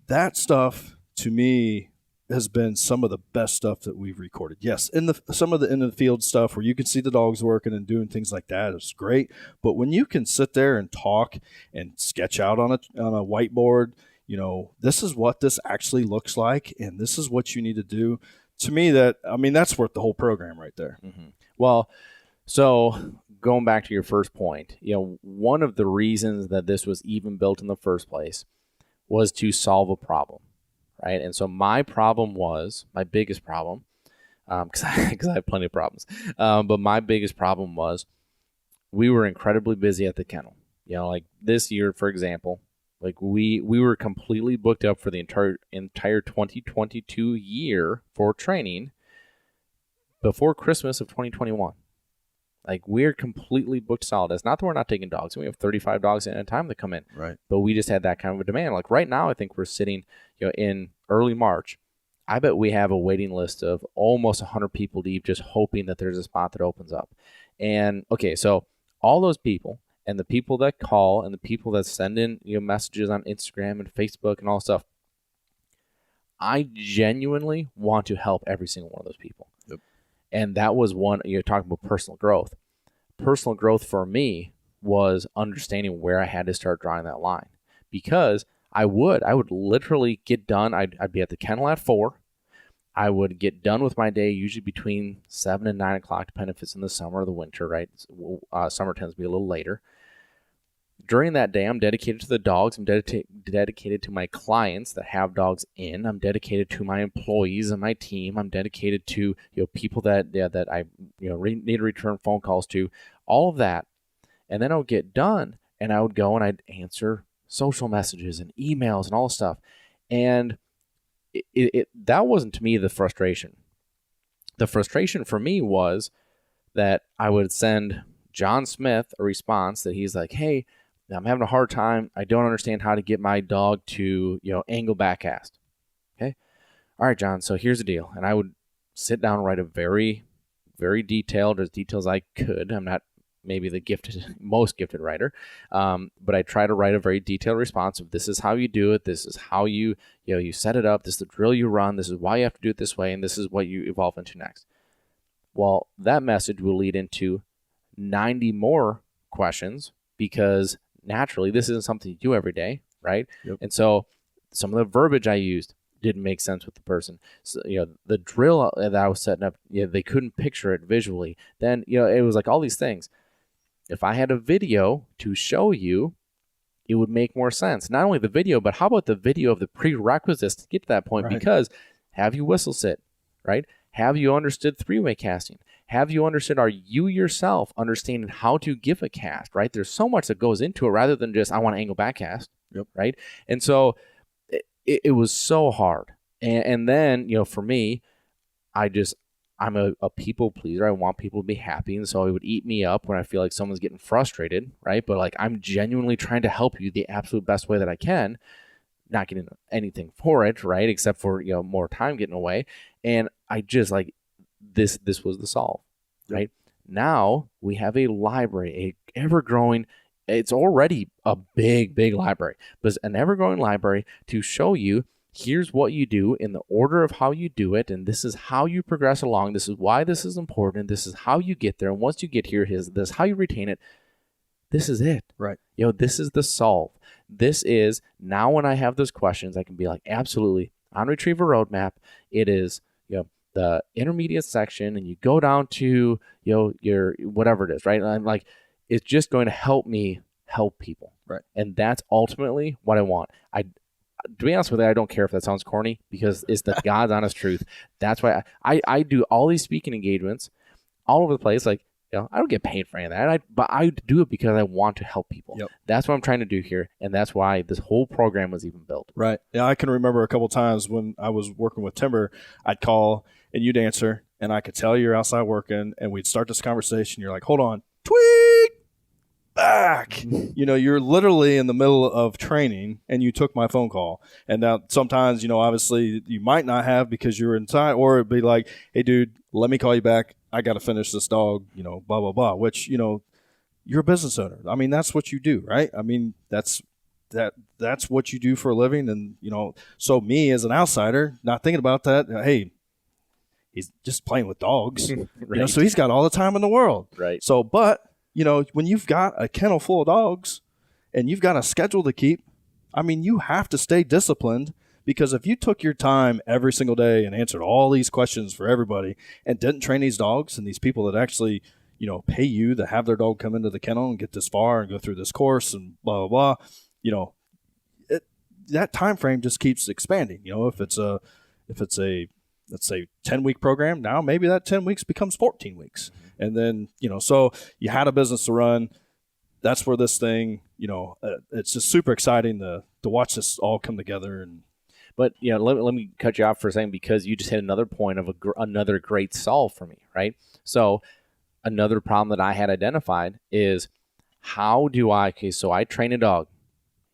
Speaker 2: that stuff to me has been some of the best stuff that we've recorded. Yes, some of the in the field stuff where you can see the dogs working and doing things like that is great. But when you can sit there and talk and sketch out on a whiteboard, this is what this actually looks like, and this is what you need to do. To me, that's worth the whole program right there.
Speaker 1: Mm-hmm. Well, so going back to your first point, one of the reasons that this was even built in the first place was to solve a problem. Right. And so my biggest problem, because I have plenty of problems, but my biggest problem was we were incredibly busy at the kennel. Like this year, for example, like we were completely booked up for the entire 2022 year for training before Christmas of 2021. Like we're completely booked solid. It's not that we're not taking dogs. We have 35 dogs at a time that come in.
Speaker 2: Right.
Speaker 1: But we just had that kind of a demand. Like right now, I think we're sitting, in early March. I bet we have a waiting list of almost 100 people deep, just hoping that there's a spot that opens up. And okay, so all those people and the people that call and the people that send in messages on Instagram and Facebook and all stuff, I genuinely want to help every single one of those people. Yep. And that was one, you're talking about personal growth. Personal growth for me was understanding where I had to start drawing that line, because I would literally get done. I'd be at the kennel at 4. I would get done with my day usually between 7 and 9 o'clock, depending if it's in the summer or the winter, right? Summer tends to be a little later. During that day, I'm dedicated to the dogs. I'm dedicated to my clients that have dogs in. I'm dedicated to my employees and my team. I'm dedicated to people that I need to return phone calls to, all of that. And then I would get done and I would go and I'd answer social messages and emails and all this stuff. And that wasn't to me the frustration. The frustration for me was that I would send John Smith a response that he's like, hey, I'm having a hard time. I don't understand how to get my dog to, angle back cast. Okay. All right, John. So here's the deal. And I would sit down and write a very, very detailed, as detailed as I could. I'm not maybe the most gifted writer, but I try to write a very detailed response of, this is how you do it. This is how you set it up. This is the drill you run. This is why you have to do it this way. And this is what you evolve into next. Well, that message will lead into 90 more questions, because naturally this isn't something you do every day, right? Yep. And so some of the verbiage I used didn't make sense with the person. So, the drill that I was setting up, they couldn't picture it visually. Then, it was like all these things. If I had a video to show you, it would make more sense. Not only the video, but how about the video of the prerequisites to get to that point? Right. Because have you whistle sit, right? Have you understood three-way casting? Have you understood, are you yourself understanding how to give a cast, right? There's so much that goes into it rather than just, I want to angle back cast, yep. Right? And so it was so hard. And then, for me, I'm a people pleaser. I want people to be happy. And so it would eat me up when I feel like someone's getting frustrated, right? But like, I'm genuinely trying to help you the absolute best way that I can, not getting anything for it, right? Except for, more time getting away. And I just like, this was the solve, right? Now we have a library, a ever-growing, it's already a big, big library, but it's an ever-growing library to show you, here's what you do in the order of how you do it, and this is how you progress along. This is why this is important. This is how you get there, and once you get here, this is how you retain it. This is it.
Speaker 2: Right.
Speaker 1: This is the solve. This is, now when I have those questions, I can be like, absolutely, on Retriever Roadmap, it is, the intermediate section, and you go down to, your whatever it is, right? And I'm like, it's just going to help me help people.
Speaker 2: Right.
Speaker 1: And that's ultimately what I want. To be honest with you, I don't care if that sounds corny, because it's the God's honest truth. That's why I do all these speaking engagements all over the place. Like, I don't get paid for any of that, but I do it because I want to help people.
Speaker 2: Yep.
Speaker 1: That's what I'm trying to do here, and that's why this whole program was even built.
Speaker 2: Right. Yeah, I can remember a couple times when I was working with Timber, I'd call and you'd answer, and I could tell you're outside working, and we'd start this conversation. You're like, hold on, tweet back. You're literally in the middle of training, and you took my phone call. And now sometimes, obviously you might not have because you're inside, or it'd be like, hey, dude, let me call you back. I got to finish this dog, blah, blah, blah, which, you're a business owner. I mean, that's what you do, right? I mean, that's what you do for a living. And, so me as an outsider, not thinking about that, hey, he's just playing with dogs,
Speaker 1: Right.
Speaker 2: So he's got all the time in the world.
Speaker 1: Right.
Speaker 2: So, but, when you've got a kennel full of dogs and you've got a schedule to keep, I mean, you have to stay disciplined, because if you took your time every single day and answered all these questions for everybody and didn't train these dogs and these people that actually, pay you to have their dog come into the kennel and get this far and go through this course and blah, blah, blah, that time frame just keeps expanding. If it's a let's say 10-week program, now maybe that 10 weeks becomes 14 weeks. And then, so you had a business to run. That's where this thing, it's just super exciting to watch this all come together.
Speaker 1: But, let me cut you off for a second, because you just hit another point of another great solve for me, right? So another problem that I had identified is, so I train a dog,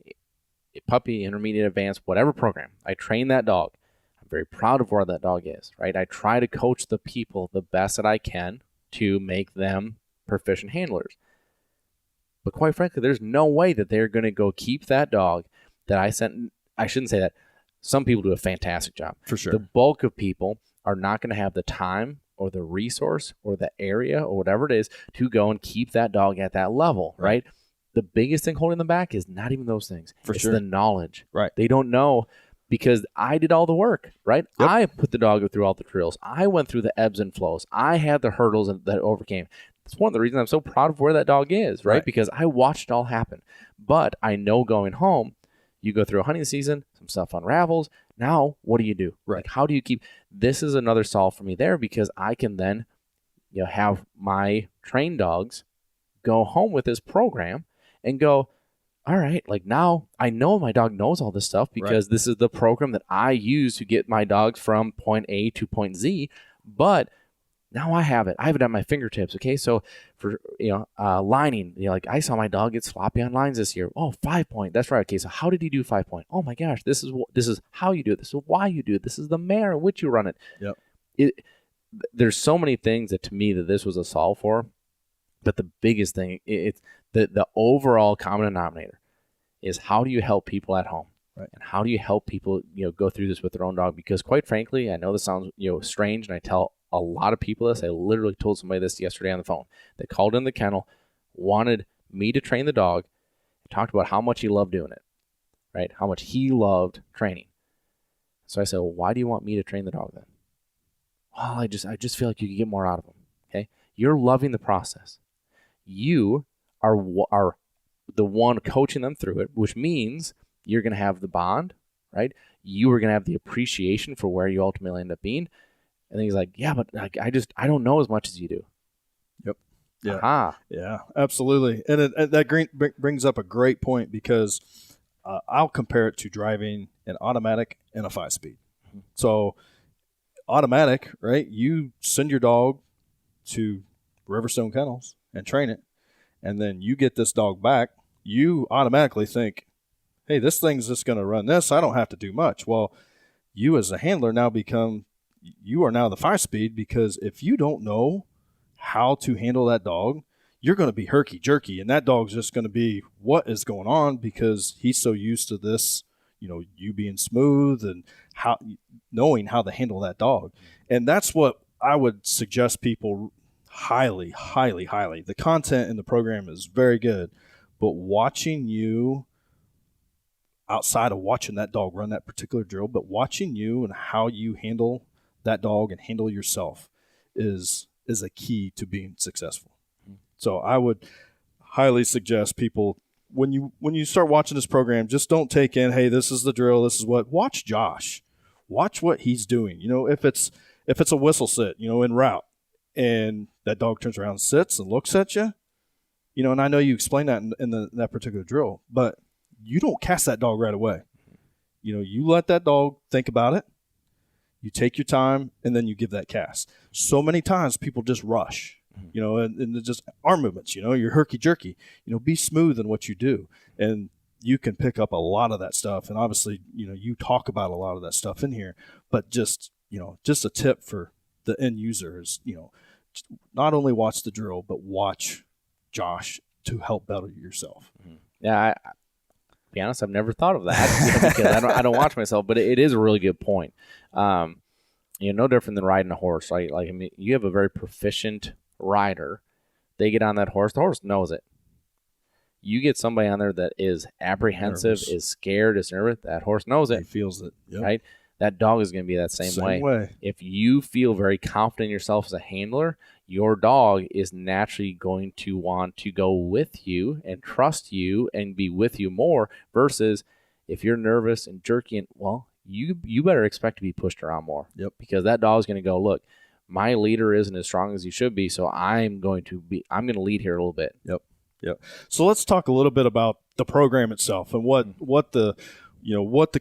Speaker 1: a puppy, intermediate, advanced, whatever program. I train that dog. I'm very proud of where that dog is, right? I try to coach the people the best that I can to make them proficient handlers. But quite frankly, there's no way that they're going to go keep that dog that I shouldn't say that. Some people do a fantastic job.
Speaker 2: For sure.
Speaker 1: The bulk of people are not going to have the time or the resource or the area or whatever it is to go and keep that dog at that level, right? The biggest thing holding them back is not even those things.
Speaker 2: For
Speaker 1: it's
Speaker 2: sure.
Speaker 1: the knowledge.
Speaker 2: Right.
Speaker 1: They don't know, because I did all the work, right?
Speaker 2: Yep.
Speaker 1: I put the dog through all the drills. I went through the ebbs and flows. I had the hurdles that overcame. That's one of the reasons I'm so proud of where that dog is, right? Because I watched it all happen. But I know going home, you go through a hunting season, some stuff unravels. Now, what do?
Speaker 2: Right.
Speaker 1: Like, how do you keep? This is another solve for me there, because I can then, have my trained dogs go home with this program and go, all right, like, now I know my dog knows all this stuff, because this is the program that I use to get my dogs from point A to point Z. But now I have it. I have it at my fingertips. Okay. So for, lining, like, I saw my dog get sloppy on lines this year. Oh, 5-point. That's right. Okay. So how did he do 5-point? Oh my gosh. This is how you do it. This is why you do it. This is the manner in which you run it.
Speaker 2: Yep.
Speaker 1: There's so many things that, to me, that this was a solve for. But the biggest thing, it's the overall common denominator is, how do you help people at home?
Speaker 2: Right.
Speaker 1: And how do you help people, go through this with their own dog? Because quite frankly, I know this sounds, strange, and I tell a lot of people this. I literally told somebody this yesterday on the phone. They called in the kennel, wanted me to train the dog, talked about how much he loved doing it, right? How much he loved training. So I said, well, why do you want me to train the dog then? Well, I just feel like you can get more out of him. Okay. You're loving the process. You are the one coaching them through it, which means you're going to have the bond, right? You are going to have the appreciation for where you ultimately end up being. And he's like, yeah, but I don't know as much as you do.
Speaker 2: Yep. Yeah.
Speaker 1: Aha.
Speaker 2: Yeah, absolutely. And that brings up a great point, because I'll compare it to driving an automatic and a 5-speed. Mm-hmm. So automatic, right? You send your dog to Riverstone Kennels and train it, and then you get this dog back. You automatically think, hey, this thing's just going to run this. I don't have to do much. Well, you as a handler you are now the 5-speed, because if you don't know how to handle that dog, you're going to be herky-jerky, and that dog's just going to be, what is going on, because he's so used to this, you being smooth and knowing how to handle that dog. And that's what I would suggest people highly, highly, highly. The content in the program is very good, but watching you, outside of watching that dog run that particular drill, but watching you and how you handle that dog and handle yourself is a key to being successful. So I would highly suggest people, when you start watching this program, just don't take in, hey, this is the drill, this is what. Watch Josh. Watch what he's doing. If it's a whistle sit, en route, and that dog turns around and sits and looks at you, and I know you explained that in that particular drill, but you don't cast that dog right away. You let that dog think about it. You take your time, and then you give that cast. So many times people just rush, and just arm movements, you're herky-jerky. Be smooth in what you do. And you can pick up a lot of that stuff. And obviously, you talk about a lot of that stuff in here. But just a tip for the end user is, not only watch the drill, but watch Josh to help better yourself.
Speaker 1: Yeah, to be honest, I've never thought of that because I don't watch myself, but it is a really good point. No different than riding a horse, right? Like, you have a very proficient rider. They get on that horse, the horse knows it. You get somebody on there that is apprehensive, is scared, is nervous, that horse knows it.
Speaker 2: He feels it, yep.
Speaker 1: Right? That dog is going to be that same way. If you feel very confident in yourself as a handler, your dog is naturally going to want to go with you and trust you and be with you more, versus if you're nervous and jerky, and you better expect to be pushed around more.
Speaker 2: Yep.
Speaker 1: Because that dog's going to go, look, my leader isn't as strong as he should be, so I'm going to lead here a little bit.
Speaker 2: Yep. So let's talk a little bit about the program itself and what the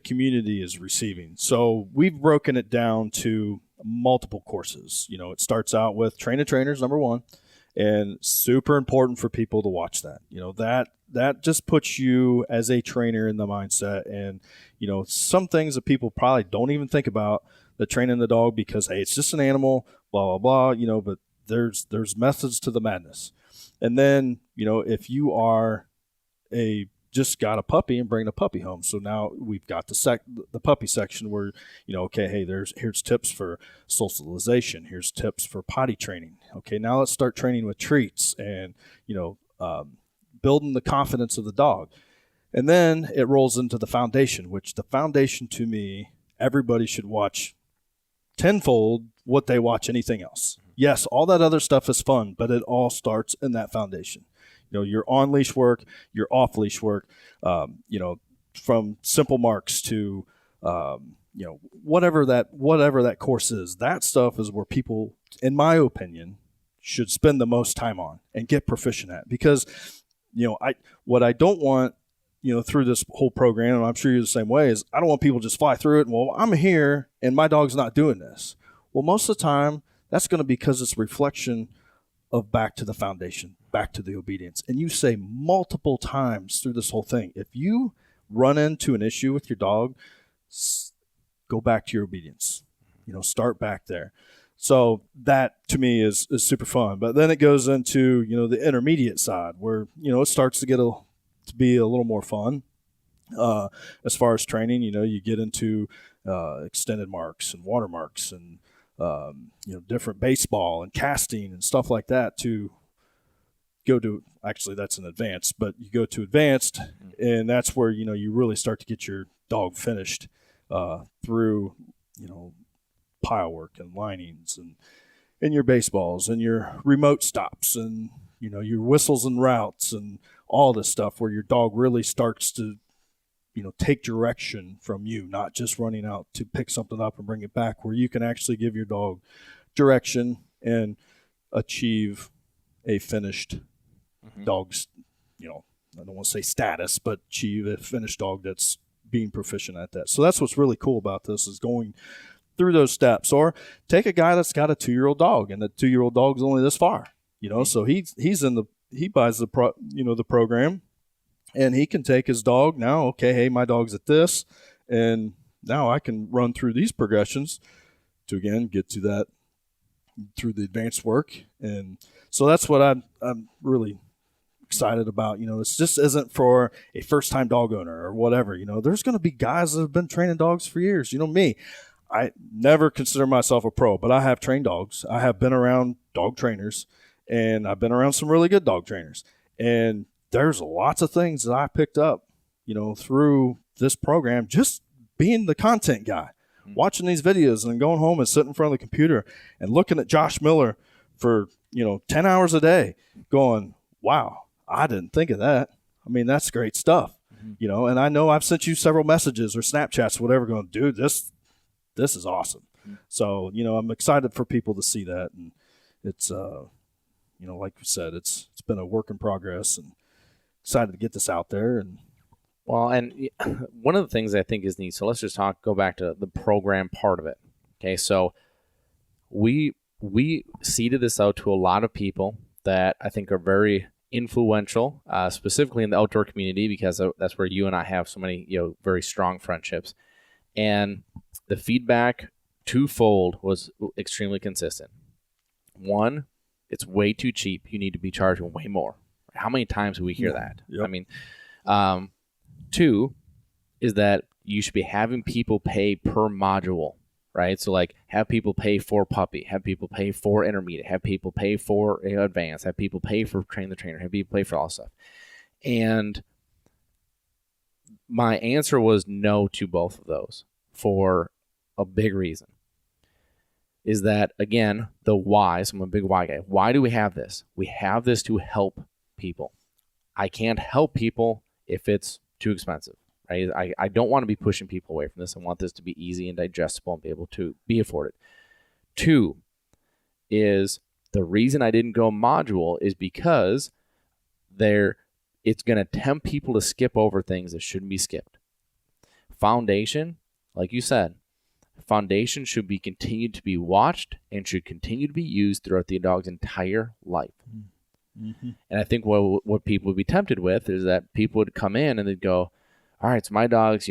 Speaker 2: community is receiving. So we've broken it down to multiple courses. It starts out with train of trainers, number one, and super important for people to watch that. That just puts you as a trainer in the mindset. And, some things that people probably don't even think about, the training the dog, because, hey, it's just an animal, blah, blah, blah, but there's methods to the madness. And then, if you are just got a puppy and bring the puppy home. So now we've got the puppy section where, okay, hey, here's tips for socialization. Here's tips for potty training. Okay, now let's start training with treats and, building the confidence of the dog. And then it rolls into the foundation, which the foundation, to me, everybody should watch tenfold what they watch anything else. Yes, all that other stuff is fun, but it all starts in that foundation. Your on-leash work, your off-leash work, from simple marks to, whatever that course is. That stuff is where people, in my opinion, should spend the most time on and get proficient at. Because, what I don't want, through this whole program, and I'm sure you're the same way, is I don't want people to just fly through it and, well, I'm here and my dog's not doing this. Well, most of the time, that's going to be because it's a reflection of back to the foundation, back to the obedience. And you say multiple times through this whole thing, if you run into an issue with your dog, go back to your obedience. Start back there. So that, to me, is super fun. But then it goes into, the intermediate side where, it starts to be a little more fun. As far as training, you get into extended marks and watermarks and, different baseball and casting and stuff like that to go to, actually that's an advanced, but you go to advanced, and that's where, you really start to get your dog finished through, pile work and linings and your baseballs and your remote stops and, your whistles and routes and all this stuff where your dog really starts to, take direction from you, not just running out to pick something up and bring it back, where you can actually give your dog direction and achieve a finished dog's, I don't want to say status, but achieve a finished dog that's being proficient at that. So that's what's really cool about this, is going through those steps. Or take a guy that's got a 2-year-old dog, and the 2-year-old dog's only this far, so he buys the program, and he can take his dog now. Okay, hey, my dog's at this, and now I can run through these progressions to, again, get to that through the advanced work. And so that's what I'm really excited about. This just isn't for a first-time dog owner or whatever. There's going to be guys that have been training dogs for years. Me, I never consider myself a pro, but I have trained dogs. I have been around dog trainers, and I've been around some really good dog trainers. And there's lots of things that I picked up, through this program, just being the content guy, watching these videos and going home and sitting in front of the computer and looking at Josh Miller for, 10 hours a day going, wow, I didn't think of that. I mean, that's great stuff, and I know I've sent you several messages or Snapchats, whatever, going, dude, this is awesome. So, I'm excited for people to see that. And it's, like you said, it's been a work in progress, and excited to get this out there. And
Speaker 1: well, and one of the things I think is neat. So let's just go back to the program part of it. Okay. So we seeded this out to a lot of people that I think are very influential, specifically in the outdoor community, because that's where you and I have so many, very strong friendships. And the feedback twofold was extremely consistent. One, it's way too cheap. You need to be charging way more. How many times do we hear that?
Speaker 2: Yep.
Speaker 1: I mean, two is that you should be having people pay per module, right? So like have people pay for puppy, have people pay for intermediate, have people pay for advanced, have people pay for train the trainer, have people pay for all stuff. And my answer was no to both of those for a big reason. Is that, again, the why. So I'm a big why guy. Why do we have this? We have this to help people. I can't help people if it's too expensive, right? I don't want to be pushing people away from this. I want this to be easy and digestible and be able to be afforded. Two is the reason I didn't go module is because it's going to tempt people to skip over things that shouldn't be skipped. Foundation, like you said, foundation should be continued to be watched and should continue to be used throughout the dog's entire life. Mm-hmm. And I think what people would be tempted with is that people would come in and they'd go, all right, so my dog's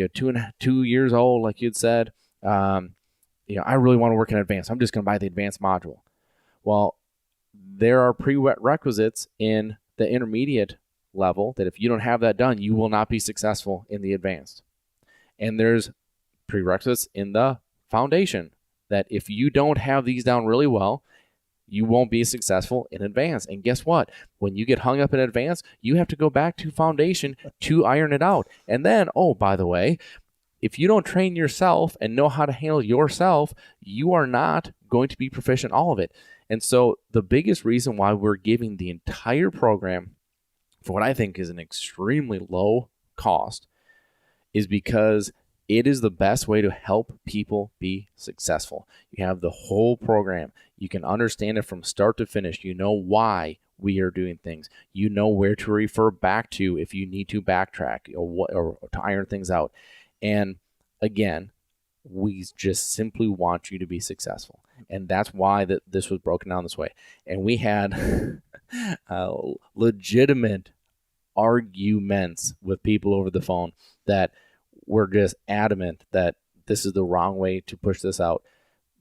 Speaker 1: 2 years old, like you'd said. I really want to work in advanced. I'm just going to buy the advanced module. Well, there are prerequisites in the intermediate level that if you don't have that done, you will not be successful in the advanced. And there's prerequisites in the foundation that if you don't have these down really well, you won't be successful in advance. And guess what? When you get hung up in advance, you have to go back to foundation to iron it out. And then, oh, by the way, if you don't train yourself and know how to handle yourself, you are not going to be proficient in all of it. And so the biggest reason why we're giving the entire program for what I think is an extremely low cost is because it is the best way to help people be successful. You have the whole program. You can understand it from start to finish. You know why we are doing things. You know where to refer back to if you need to backtrack or to iron things out. And again, we just simply want you to be successful. And that's why this was broken down this way. And we had legitimate arguments with people over the phone that were just adamant that this is the wrong way to push this out.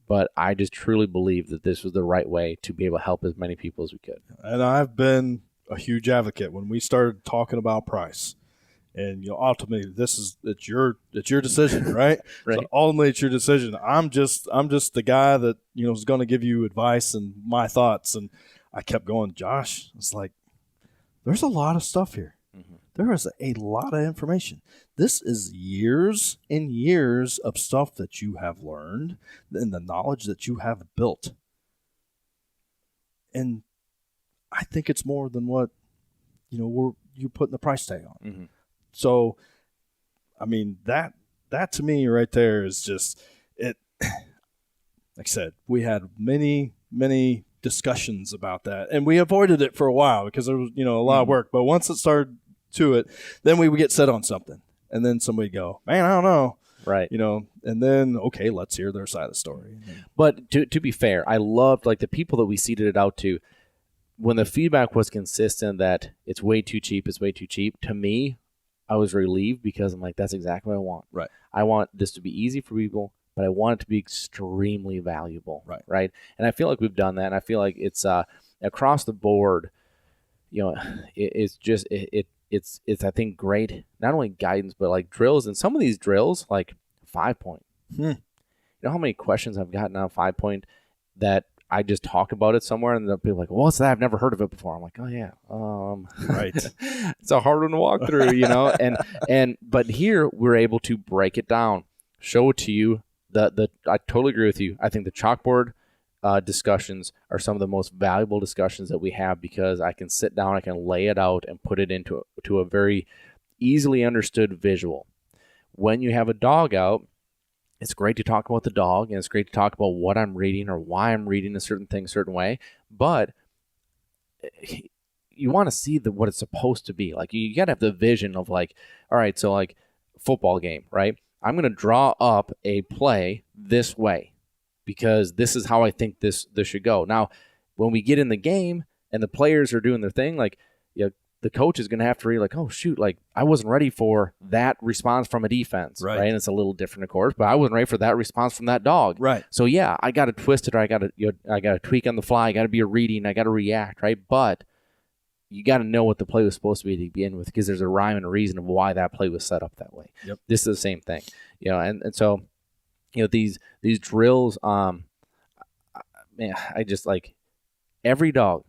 Speaker 1: But I just truly believe that this was the right way to be able to help as many people as we could.
Speaker 2: And I've been a huge advocate when we started talking about price. And ultimately, it's your decision, right?
Speaker 1: Right.
Speaker 2: So ultimately, it's your decision. I'm just the guy that is going to give you advice and my thoughts. And I kept going, Josh. It's like there's a lot of stuff here. Mm-hmm. There is a lot of information. This is years and years of stuff that you have learned and the knowledge that you have built. And I think it's more than what you're putting the price tag on. Mm-hmm. So, I mean, that to me right there is just it. Like I said, we had many discussions about that, and we avoided it for a while because there was a lot of work. But once it started to it, then we would get set on something, and then somebody go, man, I don't know,
Speaker 1: right?
Speaker 2: And then okay, let's hear their side of the story.
Speaker 1: But to be fair, I loved the people that we seeded it out to. When the feedback was consistent that it's way too cheap, to me, I was relieved because I'm like, that's exactly what I want.
Speaker 2: Right.
Speaker 1: I want this to be easy for people but I want it to be extremely valuable.
Speaker 2: Right.
Speaker 1: Right. And I feel like we've done that. And I feel like it's across the board, it's just, it's, I think, great, not only guidance, but like drills. And some of these drills, like 5-point. You know how many questions I've gotten on 5-point that I just talk about it somewhere, and the people are like, well, what's that? I've never heard of it before. I'm like, oh yeah.
Speaker 2: Right.
Speaker 1: It's a hard one to walk through, but here we're able to break it down, show it to you. I totally agree with you. I think the chalkboard discussions are some of the most valuable discussions that we have, because I can sit down, I can lay it out and put it into a very easily understood visual. When you have a dog out, it's great to talk about the dog, and it's great to talk about what I'm reading or why I'm reading a certain thing a certain way, but you want to see what it's supposed to be. Like, you got to have the vision of, like, all right, so like football game, right? I'm going to draw up a play this way because this is how I think this should go. Now, when we get in the game and the players are doing their thing, like, the coach is going to have to read, like, oh, shoot, like, I wasn't ready for that response from a defense, right? And it's a little different, of course, but I wasn't ready for that response from that dog.
Speaker 2: Right.
Speaker 1: So, yeah, I got to twist it, or I got to tweak on the fly. I got to be a reading. I got to react, right? But you got to know what the play was supposed to be to begin with, because there's a rhyme and a reason of why that play was set up that way.
Speaker 2: Yep.
Speaker 1: This is the same thing, and so, these drills, man, I just, like, every dog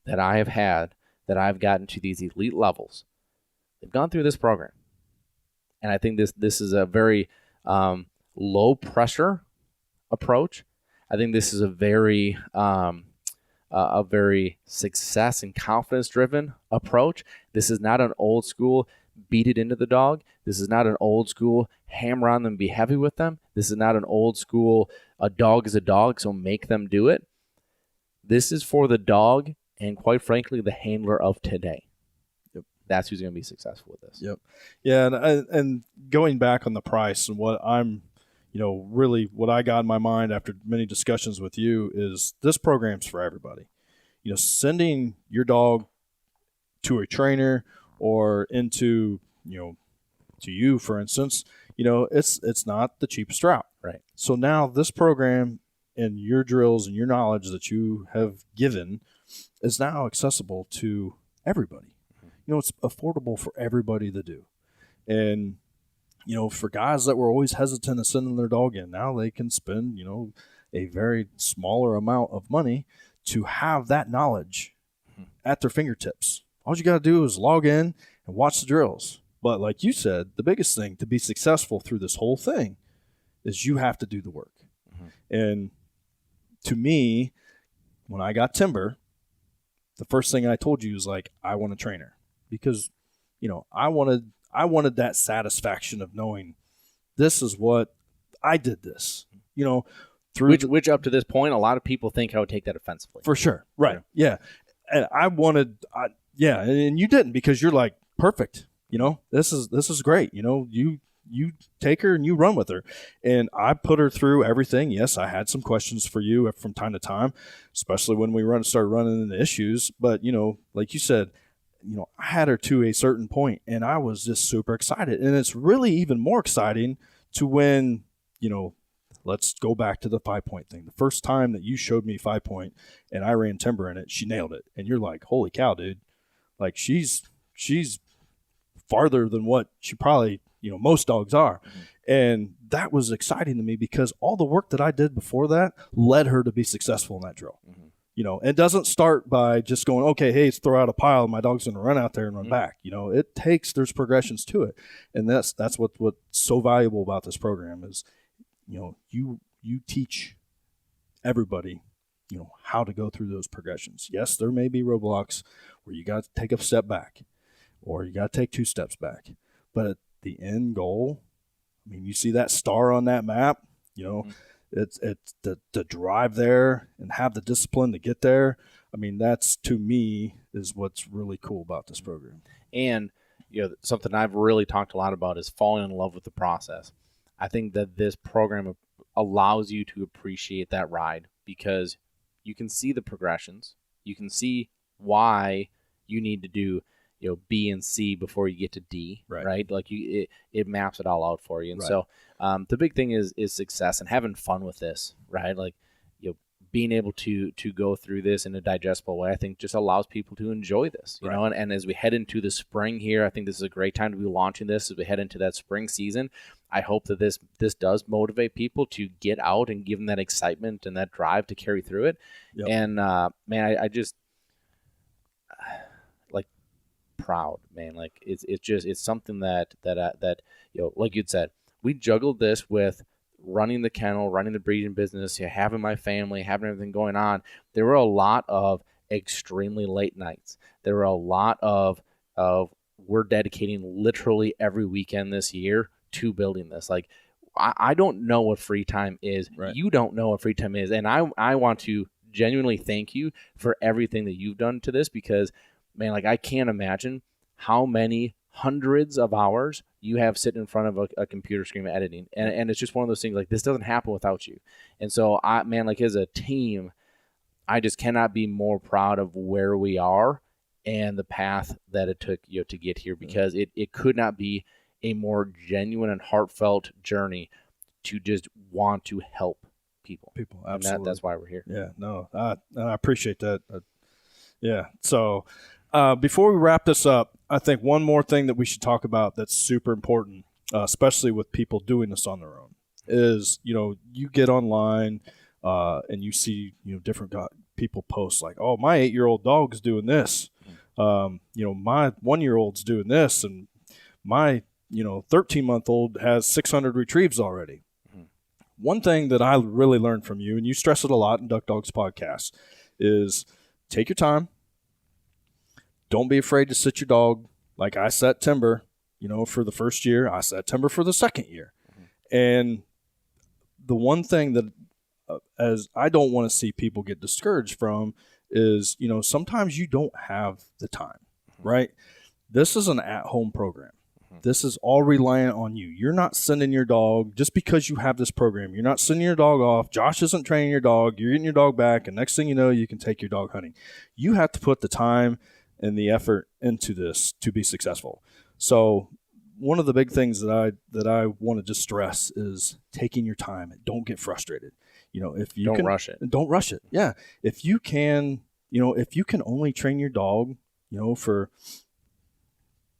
Speaker 1: that I have had that I've gotten to these elite levels, they've gone through this program. And I think this is a very low pressure approach. I think this is a very success and confidence driven approach. This is not an old school beat it into the dog. This is not an old school hammer on them, be heavy with them. This is not an old school a dog is a dog, so make them do it. This is for the dog and, quite frankly, the handler of today.
Speaker 2: Yep.
Speaker 1: That's who's going to be successful with this.
Speaker 2: Yep. Yeah, and going back on the price, and what I'm, really what I got in my mind after many discussions with you is this program's for everybody. Sending your dog to a trainer or into, to you, for instance, it's not the cheapest route.
Speaker 1: Right.
Speaker 2: So now this program and your drills and your knowledge that you have given is now accessible to everybody. It's affordable for everybody to do. And, for guys that were always hesitant of sending their dog in, now they can spend, a very smaller amount of money to have that knowledge at their fingertips. All you got to do is log in and watch the drills. But like you said, the biggest thing to be successful through this whole thing is you have to do the work. And to me, when I got Timber, the first thing I told you was, like, I want a trainer, because, I wanted that satisfaction of knowing this is what I did this, through
Speaker 1: which up to this point, a lot of people think I would take that offensively.
Speaker 2: For sure. Right. Yeah. And and you didn't, because you're like, perfect. This is great. You take her and you run with her. And I put her through everything. Yes, I had some questions for you from time to time, especially when we started running into issues. But, like you said, I had her to a certain point, and I was just super excited. And it's really even more exciting to when, let's go back to the 5-point thing. The first time that you showed me 5-point and I ran Timber in it, she nailed it. And you're like, holy cow, dude. Like, she's farther than what she probably, most dogs are. And that was exciting to me, because all the work that I did before that led her to be successful in that drill. It doesn't start by just going, okay, hey, let's throw out a pile and my dog's going to run out there and run back. There's progressions to it. And that's what's so valuable about this program is, you teach everybody, how to go through those progressions. Yes, there may be roadblocks where you got to take a step back, or you got to take 2 steps back. But at the end goal, you see that star on that map, it's the drive there and have the discipline to get there. That's, to me, is what's really cool about this program.
Speaker 1: And, something I've really talked a lot about is falling in love with the process. I think that this program allows you to appreciate that ride, because you can see the progressions. You can see why you need to do, B and C before you get to D, right? Like it maps it all out for you. And so the big thing is success and having fun with this, right? Like, being able to go through this in a digestible way, I think just allows people to enjoy this, you know, and as we head into the spring here, I think this is a great time to be launching this as we head into that spring season. I hope that this does motivate people to get out and give them that excitement and that drive to carry through it. And man, I just like proud, man. Like it's something that like you'd said, we juggled this with running the kennel, running the breeding business, having my family, having everything going on. There were a lot of extremely late nights. There were a lot of we're dedicating literally every weekend this year to building this. Like, I don't know what free time is. You don't know what free time is. And I want to genuinely thank you for everything that you've done to this, because, man, like, I can't imagine how many hundreds of hours you have sitting in front of a computer screen editing. And it's just one of those things, like, this doesn't happen without you. And so, like, as a team, I just cannot be more proud of where we are and the path that it took to get here, because it could not be a more genuine and heartfelt journey to just want to help people.
Speaker 2: Absolutely.
Speaker 1: And that's why we're here.
Speaker 2: Yeah, no, I appreciate that. Yeah. So before we wrap this up, I think one more thing that we should talk about that's super important, especially with people doing this on their own, is, you get online and you see, different people post like, oh, my 8-year-old dog's doing this. My 1-year-old's doing this. And my, 13-month-old has 600 retrieves already. One thing that I really learned from you, and you stress it a lot in Duck Dogs podcast, is take your time. Don't be afraid to sit your dog. Like I set timber, for the first year. I set timber for the second year. And the one thing that as I don't want to see people get discouraged from is, sometimes you don't have the time, right? This is an at-home program. This is all reliant on you. You're not sending your dog just because you have this program. You're not sending your dog off. Josh isn't training your dog. You're getting your dog back, and next thing you know, you can take your dog hunting. You have to put the time and the effort into this to be successful. So one of the big things that I want to just stress is taking your time. Don't get frustrated. If you
Speaker 1: don't rush it.
Speaker 2: Don't rush it. Yeah. If you can only train your dog, for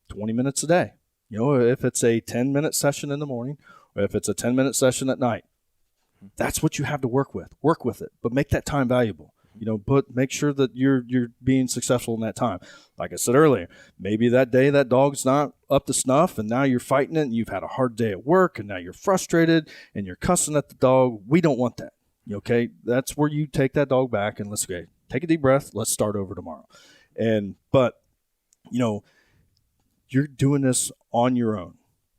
Speaker 2: 20 minutes a day, if it's a 10-minute session in the morning or if it's a 10-minute session at night, that's what you have to work with. Work with it, but make that time valuable. But make sure that you're being successful in that time. Like I said earlier, maybe that day that dog's not up to snuff and now you're fighting it and you've had a hard day at work and now you're frustrated and you're cussing at the dog. We don't want that. Okay? That's where you take that dog back and let's take a deep breath. Let's start over tomorrow. But you're doing this on your own,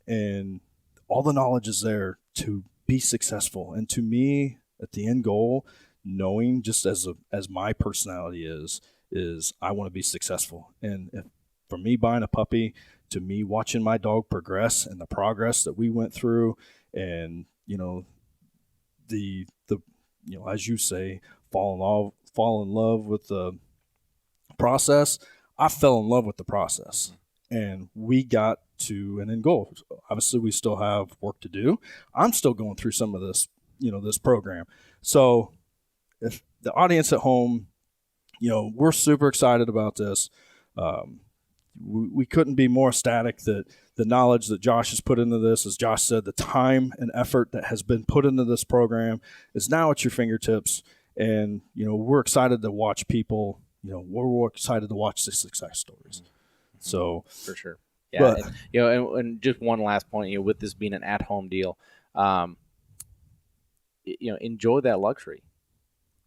Speaker 2: and all the knowledge is there to be successful. And to me, at the end goal, knowing just as my personality is I want to be successful. And for me buying a puppy, to me watching my dog progress and the progress that we went through, and the as you say, fall in love with the process. I fell in love with the process. And we got to an end goal. Obviously, we still have work to do. I'm still going through some of this, this program. So if the audience at home, we're super excited about this. We couldn't be more ecstatic that the knowledge that Josh has put into this, as Josh said, the time and effort that has been put into this program is now at your fingertips. And, we're excited to watch people, we're excited to watch the success stories. So
Speaker 1: for sure. Yeah. But, and just one last point, with this being an at-home deal, enjoy that luxury.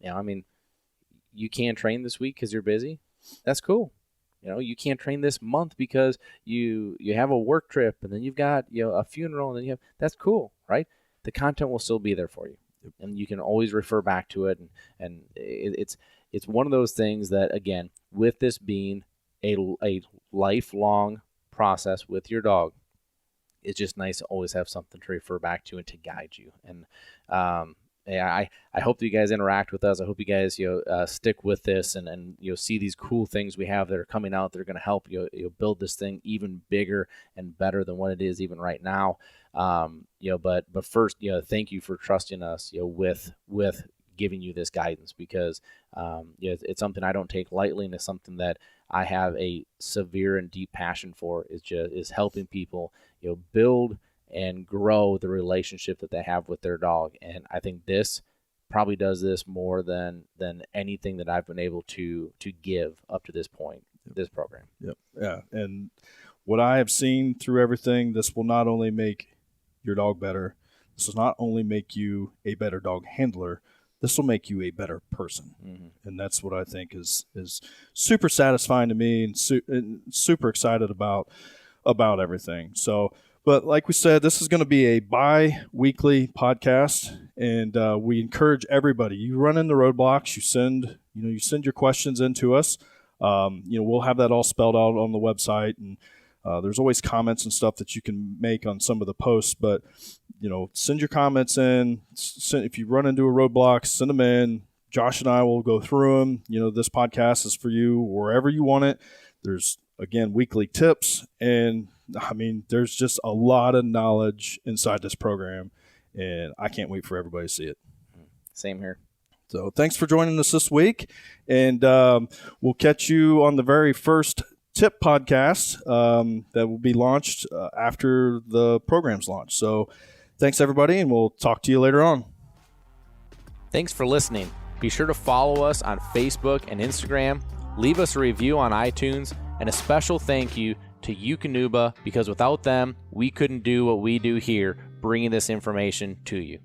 Speaker 1: You can't train this week because you're busy. That's cool. You can't train this month because you have a work trip and then you've got, a funeral and then that's cool, right? The content will still be there for you and you can always refer back to it. And it's one of those things that, again, with this being a lifelong process with your dog, it's just nice to always have something to refer back to and to guide you. And I hope that you guys interact with us. I hope you guys stick with this and see these cool things we have that are coming out that are going to help build this thing even bigger and better than what it is even right now. But first, thank you for trusting us with giving you this guidance, because it's something I don't take lightly, and it's something that I have a severe and deep passion for, is helping people build and grow the relationship that they have with their dog. And I think this probably does this more than anything that I've been able to give up to this point, this program.
Speaker 2: Yep. Yeah. And what I have seen through everything, this will not only make your dog better, this will not only make you a better dog handler, this will make you a better person. Mm-hmm. And that's what I think is super satisfying to me, and super excited about everything. So, but like we said, this is going to be a bi-weekly podcast, and we encourage everybody. You run into roadblocks, you send your questions in to us. We'll have that all spelled out on the website, and there's always comments and stuff that you can make on some of the posts, but send your comments in. If you run into a roadblock, send them in. Josh and I will go through them. This podcast is for you wherever you want it. There's, again, weekly tips, and there's just a lot of knowledge inside this program, and I can't wait for everybody to see it.
Speaker 1: Same here.
Speaker 2: So thanks for joining us this week, and we'll catch you on the very first tip podcast that will be launched after the program's launch. So thanks, everybody, and we'll talk to you later on.
Speaker 1: Thanks for listening. Be sure to follow us on Facebook and Instagram. Leave us a review on iTunes, and a special thank you to DUK, because without them, we couldn't do what we do here, bringing this information to you.